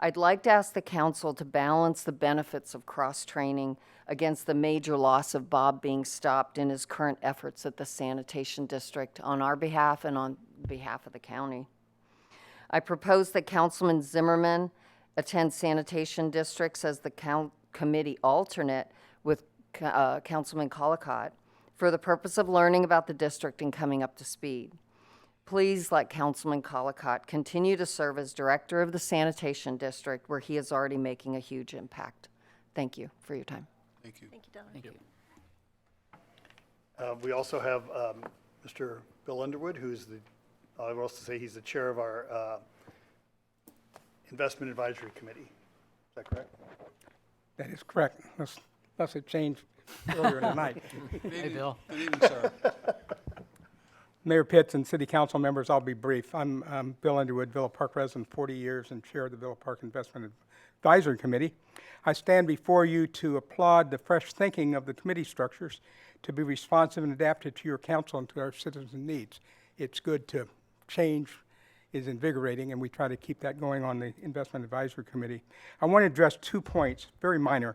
I'd like to ask the council to balance the benefits of cross-training against the major loss of Bob being stopped in his current efforts at the sanitation district on our behalf and on behalf of the county. I propose that Councilman Zimmerman attend sanitation districts as the committee alternate with Councilman Collicott for the purpose of learning about the district and coming up to speed. Please let Councilman Collicott continue to serve as director of the sanitation district where he is already making a huge impact. Thank you for your time. Thank you. Thank you, Donna. Thank you. We also have Mr. Bill Underwood, who's I will also say he's the chair of our Investment Advisory Committee. Is that correct? That is correct, unless it changed earlier tonight. Hey, Bill. Good evening, sir. Mayor Pitts and city council members, I'll be brief. I'm Bill Underwood, Villa Park resident, 40 years, and chair of the Villa Park Investment Advisory Committee. I stand before you to applaud the fresh thinking of the committee structures to be responsive and adapted to your council and to our citizens' needs. It's good to change, is invigorating, and we try to keep that going on the Investment Advisory Committee. I want to address 2 points, very minor.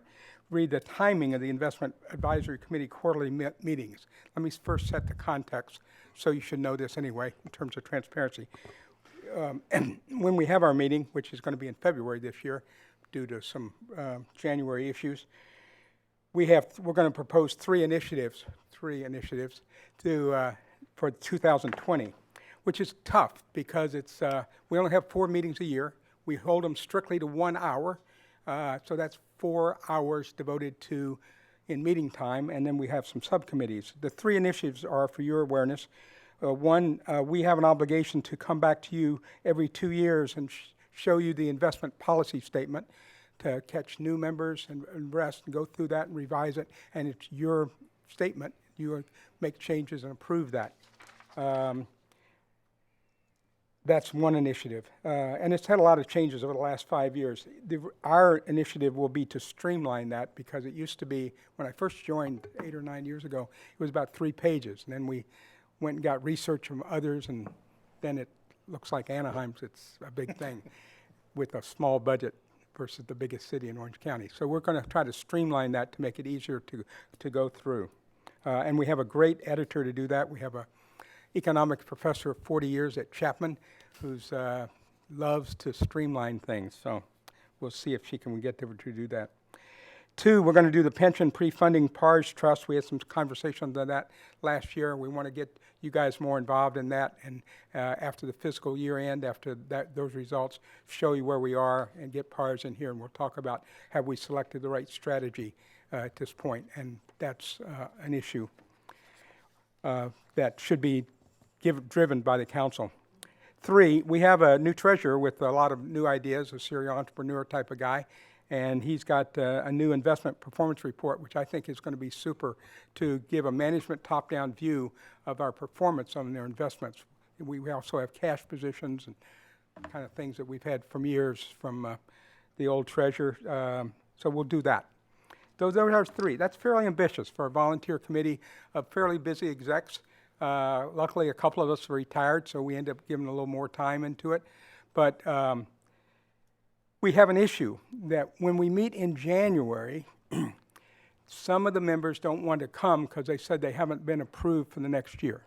Read the timing of the Investment Advisory Committee quarterly meetings. Let me first set the context, so you should know this anyway, in terms of transparency. And when we have our meeting, which is going to be in February this year, due to some January issues, we're going to propose three initiatives to for 2020, which is tough because it's we only have 4 meetings a year. We hold them strictly to 1 hour, so that's 4 hours devoted to in meeting time, and then we have some subcommittees. The 3 initiatives are, for your awareness, one, we have an obligation to come back to you every 2 years and show you the investment policy statement to catch new members and rest and go through that and revise it, and it's your statement. You make changes and approve that. That's one initiative, and it's had a lot of changes over the last 5 years. Our initiative will be to streamline that because it used to be, when I first joined 8 or 9 years ago, it was about 3 pages, and then we went and got research from others, and then it looks like Anaheim's, it's a big thing with a small budget versus the biggest city in Orange County. So we're going to try to streamline that to make it easier to go through. And we have a great editor to do that. We have a economics professor of 40 years at Chapman who's loves to streamline things. So we'll see if she can get to do that. 2, we're going to do the pension pre-funding PARS trust. We had some conversations on that last year. We want to get you guys more involved in that, and after the fiscal year end, after those results, show you where we are and get PARS in here, and we'll talk about have we selected the right strategy at this point, and that's an issue that should be driven by the council. 3, we have a new treasurer with a lot of new ideas, a serial entrepreneur type of guy, and he's got a new investment performance report, which I think is going to be super to give a management top-down view of our performance on their investments. We also have cash positions and kind of things that we've had from years from the old treasurer, so we'll do that. Those are 3. That's fairly ambitious for a volunteer committee of fairly busy execs. Luckily, a couple of us are retired, so we end up giving a little more time into it. But we have an issue that when we meet in January, some of the members don't want to come because they said they haven't been approved for the next year.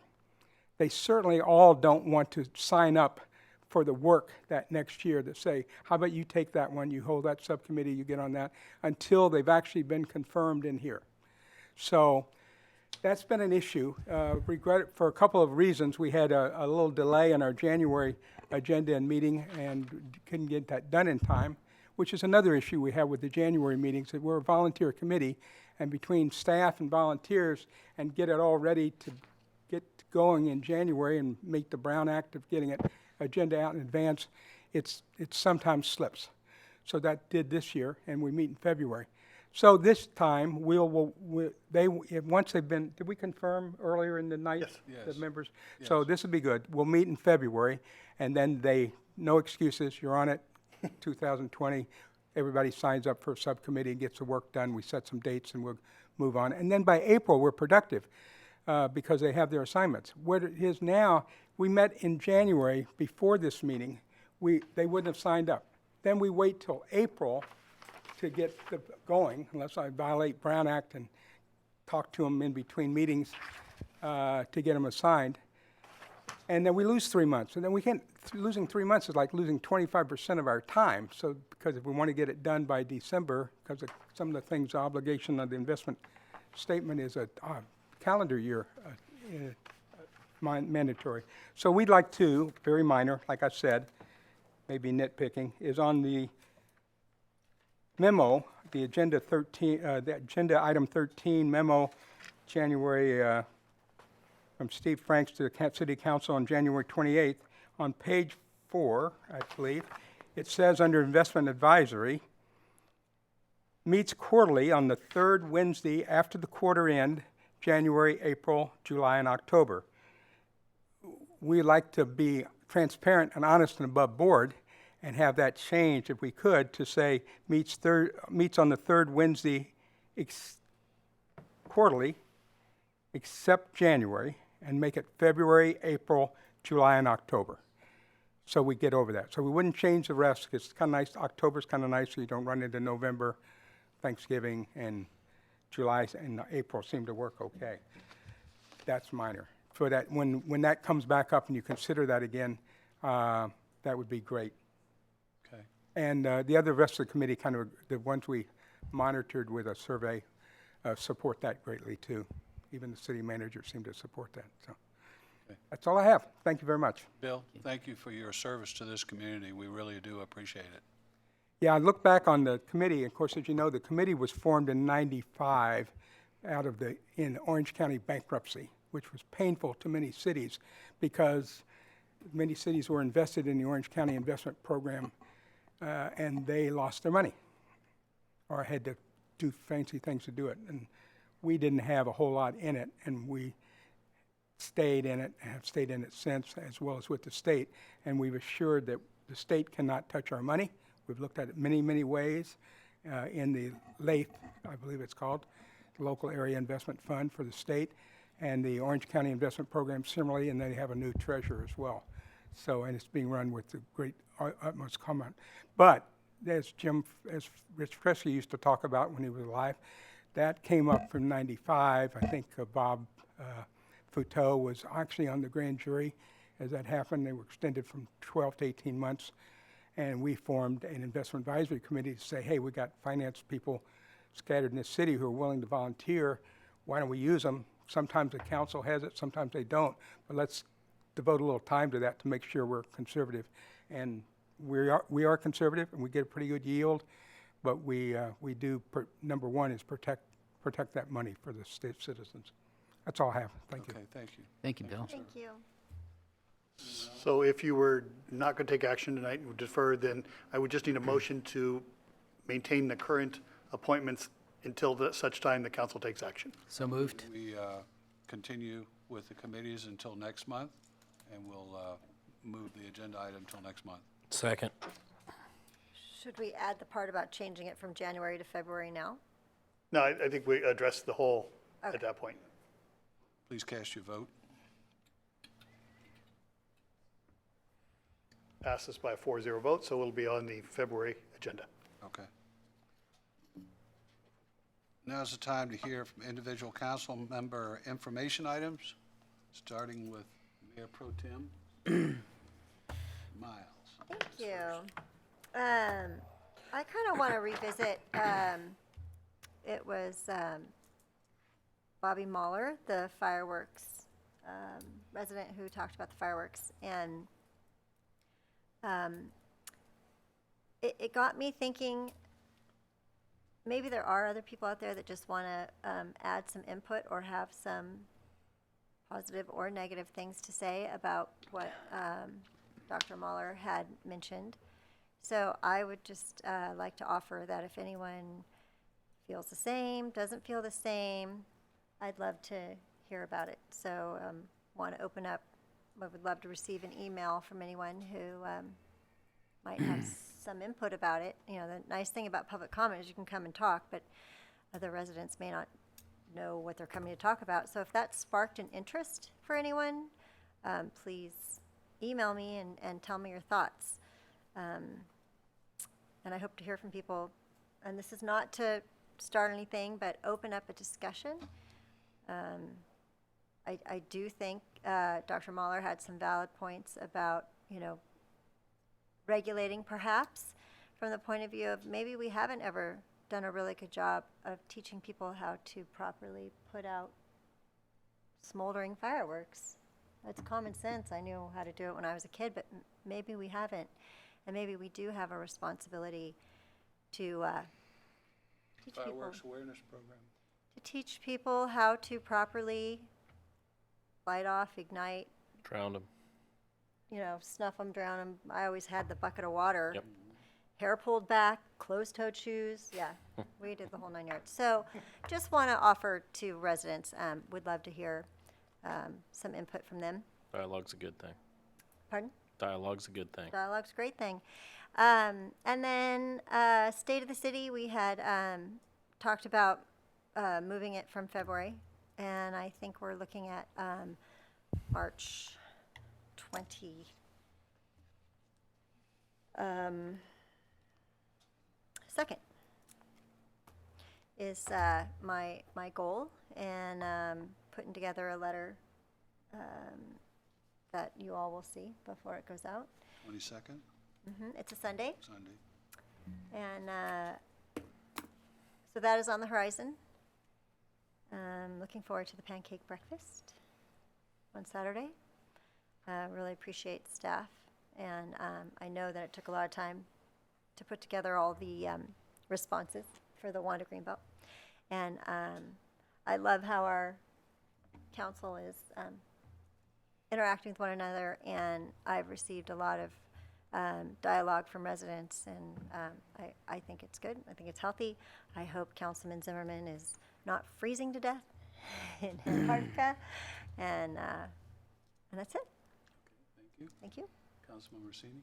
They certainly all don't want to sign up for the work that next year that say, how about you take that one, you hold that subcommittee, you get on that, until they've actually been confirmed in here. So that's been an issue. Regret it for a couple of reasons. We had a little delay in our January agenda and meeting and couldn't get that done in time, which is another issue we have with the January meetings, that we're a volunteer committee, and between staff and volunteers and get it all ready to get going in January and make the Brown Act of getting it agenda out in advance, it sometimes slips. So that did this year, and we meet in February. So this time, once they've been, did we confirm earlier in the night? Yes. The members? So this will be good. We'll meet in February, and then no excuses, you're on it, 2020. Everybody signs up for a subcommittee and gets the work done. We set some dates and we'll move on. And then by April, we're productive because they have their assignments. What it is now, we met in January before this meeting. They wouldn't have signed up. Then we wait till April to get going, unless I violate Brown Act and talk to them in between meetings to get them assigned. And then we lose 3 months. And then losing 3 months is like losing 25% of our time. So, because if we want to get it done by December, because of some of the things, the obligation of the investment statement is a calendar year mandatory. So we'd like to, very minor, like I said, maybe nitpicking, is on the memo, the agenda item 13 memo, January, from Steve Franks to the City Council on January 28th. On page 4, I believe, it says under Investment Advisory, meets quarterly on the third Wednesday after the quarter end, January, April, July, and October. We like to be transparent and honest and above board and have that changed, if we could, to say meets on the third Wednesday quarterly, except January, and make it February, April, July, and October. So we get over that. So we wouldn't change the rest. It's kind of nice. October's kind of nice, so you don't run into November, Thanksgiving, and July and April seem to work okay. That's minor. For that, when that comes back up and you consider that again, that would be great. Okay. And the rest of the committee, kind of the ones we monitored with a survey, support that greatly too. Even the city manager seemed to support that. So that's all I have. Thank you very much. Bill, thank you for your service to this community. We really do appreciate it. Yeah, I look back on the committee. Of course, as you know, the committee was formed in '95 in Orange County bankruptcy, which was painful to many cities because many cities were invested in the Orange County investment program and they lost their money or had to do fancy things to do it. And we didn't have a whole lot in it, and we stayed in it and have stayed in it since, as well as with the state. And we've assured that the state cannot touch our money. We've looked at it many, many ways in the LAIF, I believe it's called, the Local Area Investment Fund for the state, and the Orange County Investment Program similarly, and they have a new treasurer as well. So, and it's being run with the great utmost comment. But as Rich Presley used to talk about when he was alive, that came up from '95. I think Bob Futeau was actually on the grand jury as that happened. They were extended from 12 to 18 months. And we formed an investment advisory committee to say, hey, we got finance people scattered in this city who are willing to volunteer. Why don't we use them? Sometimes the council has it, sometimes they don't. But let's devote a little time to that to make sure we're conservative. And we are conservative, and we get a pretty good yield. But we do, number one is protect that money for the state citizens. That's all I have. Thank you. Okay, thank you. Thank you, Bill. Thank you. So if you were not going to take action tonight and would defer, then I would just need a motion to maintain the current appointments until such time the council takes action. So moved. We continue with the committees until next month, and we'll move the agenda item until next month. Second. Should we add the part about changing it from January to February now? No, I think we addressed the whole Okay. at that point. Please cast your vote. Passes by a 4-0 vote, so it'll be on the February agenda. Okay. Now's the time to hear from individual council member information items, starting with Mayor Pro Tem Miles. Thank you. I kind of want to revisit, it was Bobby Mahler, the fireworks resident who talked about the fireworks, and it got me thinking, maybe there are other people out there that just want to add some input or have some positive or negative things to say about what Dr. Mahler had mentioned. So I would just like to offer that if anyone feels the same, doesn't feel the same, I'd love to hear about it. So want to open up, I would love to receive an email from anyone who might have some input about it. You know, the nice thing about public comment is you can come and talk, but other residents may not know what they're coming to talk about. So if that sparked an interest for anyone, please email me and tell me your thoughts. And I hope to hear from people. And this is not to start anything, but open up a discussion. I do think Dr. Mahler had some valid points about, you know, regulating perhaps from the point of view of maybe we haven't ever done a really good job of teaching people how to properly put out smoldering fireworks. It's common sense. I knew how to do it when I was a kid, but maybe we haven't. And maybe we do have a responsibility to teach people. Fireworks awareness program. To teach people how to properly light off, ignite, Drowned them. you know, snuff them, drown them. I always had the bucket of water. Yep. Hair pulled back, closed-toed shoes. Yeah, we did the whole 9 yards. So just want to offer to residents, would love to hear some input from them. Dialogue's a good thing. Pardon? Dialogue's a good thing. Dialogue's a great thing. And then State of the City, we had talked about moving it from February, and I think we're looking at March 22nd is my goal, and putting together a letter that you all will see before it goes out. 22nd, It's a Sunday, Sunday. and so that is on the horizon. Looking forward to the pancake breakfast on Saturday. Really appreciate staff, and I know that it took a lot of time to put together all the responses for the Wanda Greenbelt. And I love how our council is interacting with one another, and I've received a lot of dialogue from residents, and I think it's good. I think it's healthy. I hope Councilman Zimmerman is not freezing to death in Antarctica, and that's it. Thank you. Thank you. Councilman Rossini.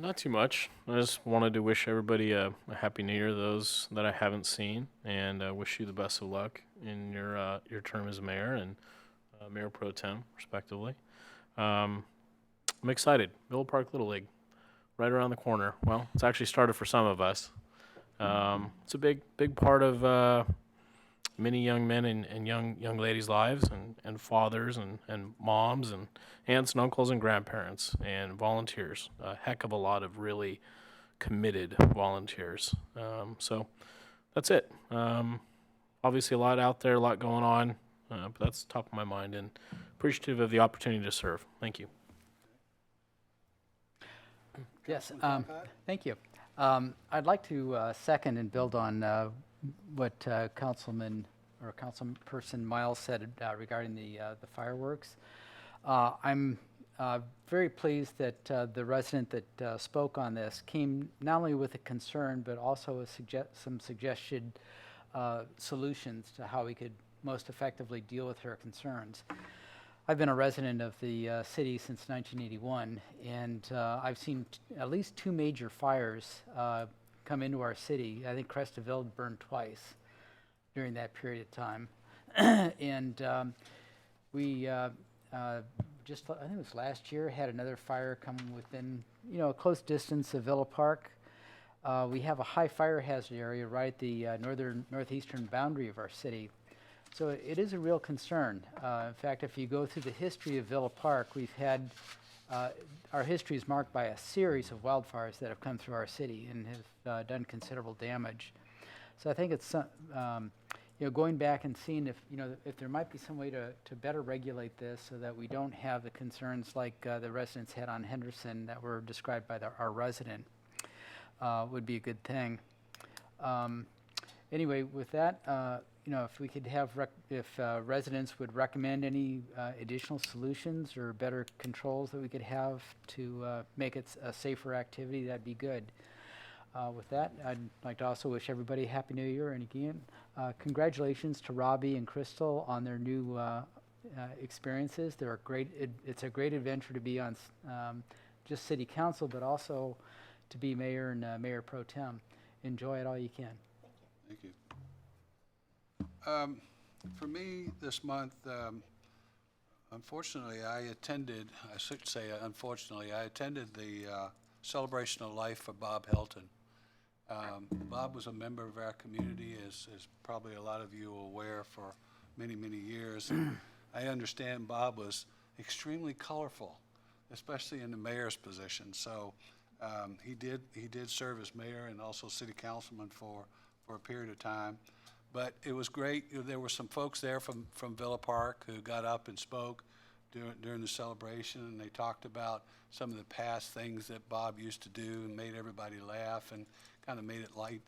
Not too much. I just wanted to wish everybody a happy New Year, those that I haven't seen, and wish you the best of luck in your term as mayor and mayor pro tem, respectively. I'm excited. Villa Park Little League, right around the corner. Well, it's actually started for some of us. It's a big part of many young men and young ladies' lives, and fathers and moms and aunts and uncles and grandparents and volunteers. A heck of a lot of really committed volunteers. So that's it. Obviously a lot out there, a lot going on, but that's top of my mind, and appreciative of the opportunity to serve. Thank you. Yes, thank you. I'd like to second and build on what Councilman or Councilperson Miles said regarding the fireworks. I'm very pleased that the resident that spoke on this came not only with a concern, but also some suggested solutions to how we could most effectively deal with her concerns. I've been a resident of the city since 1981, and I've seen at least 2 major fires come into our city. I think Crestville burned twice during that period of time. And we just, I think it was last year, had another fire come within, a close distance of Villa Park. We have a high fire hazard area right at the northeastern boundary of our city. So it is a real concern. In fact, if you go through the history of Villa Park, we've had, our history is marked by a series of wildfires that have come through our city and have done considerable damage. So I think it's, going back and seeing if there might be some way to better regulate this so that we don't have the concerns like the residents had on Henderson that were described by our resident would be a good thing. Anyway, with that, if we could have, if residents would recommend any additional solutions or better controls that we could have to make it a safer activity, that'd be good. With that, I'd like to also wish everybody a Happy New Year, and again, congratulations to Robbie and Crystal on their new experiences. They're it's a great adventure to be on just city council, but also to be mayor and mayor pro tem. Enjoy it all you can. Thank you. For me, this month, unfortunately, I should say unfortunately, I attended the Celebration of Life for Bob Helton. Bob was a member of our community, as probably a lot of you are aware, for many, many years. And I understand Bob was extremely colorful, especially in the mayor's position. So he did serve as mayor and also city councilman for a period of time. But it was great. There were some folks there from Villa Park who got up and spoke during the celebration, and they talked about some of the past things that Bob used to do and made everybody laugh and kind of made it light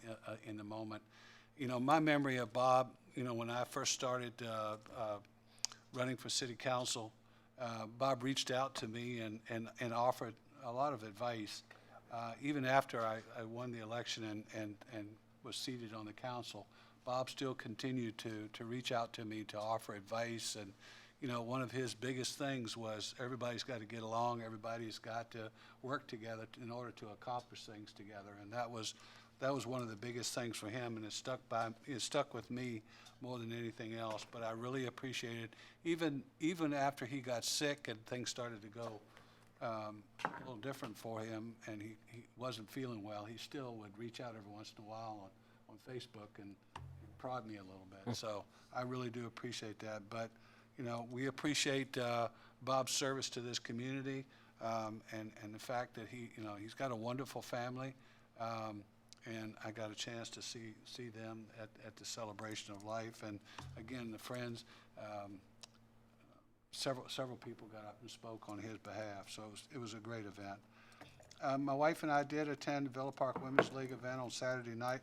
in the moment. My memory of Bob, when I first started running for city council, Bob reached out to me and offered a lot of advice. Even after I won the election and was seated on the council, Bob still continued to reach out to me to offer advice. And one of his biggest things was everybody's got to get along, everybody's got to work together in order to accomplish things together. And that was one of the biggest things for him, and it stuck with me more than anything else. But I really appreciate it. Even after he got sick and things started to go a little different for him, and he wasn't feeling well, he still would reach out every once in a while on Facebook and prod me a little bit. So I really do appreciate that. But we appreciate Bob's service to this community, and the fact that he's got a wonderful family, and I got a chance to see them at the Celebration of Life. And again, the friends, several people got up and spoke on his behalf, so it was a great event. My wife and I did attend the Villa Park Women's League event on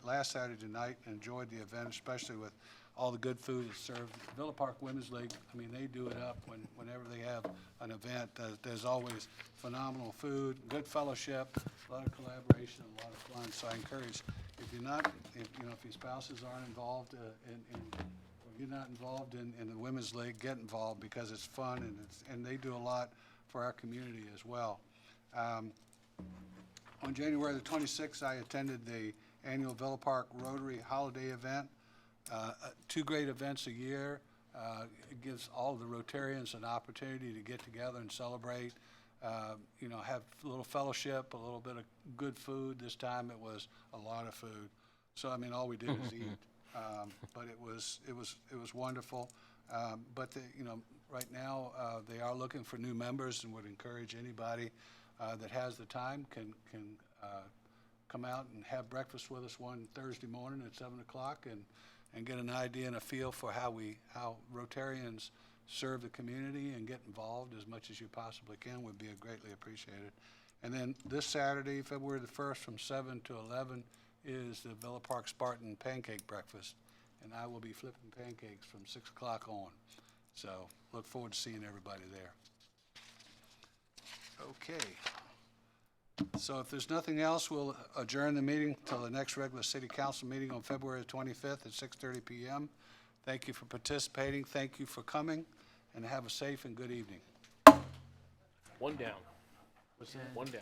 last Saturday night, and enjoyed the event, especially with all the good food that's served. Villa Park Women's League, they do it up whenever they have an event. There's always phenomenal food, good fellowship, a lot of collaboration, a lot of fun. So I encourage, if your spouses aren't involved or you're not involved in the Women's League, get involved, because it's fun and they do a lot for our community as well. On January the 26th, I attended the annual Villa Park Rotary Holiday Event. 2 great events a year. It gives all the Rotarians an opportunity to get together and celebrate, have a little fellowship, a little bit of good food. This time it was a lot of food. So, all we did was eat. But it was wonderful. But right now they are looking for new members, and would encourage anybody that has the time can come out and have breakfast with us one Thursday morning at 7 o'clock and get an idea and a feel for how Rotarians serve the community, and get involved as much as you possibly can would be greatly appreciated. And then this Saturday, February the 1st, from 7 to 11 is the Villa Park Spartan Pancake Breakfast, and I will be flipping pancakes from 6 o'clock on. So look forward to seeing everybody there. Okay. So if there's nothing else, we'll adjourn the meeting till the next regular city council meeting on February 25th at 6:30 p.m. Thank you for participating. Thank you for coming, and have a safe and good evening. One down. One down.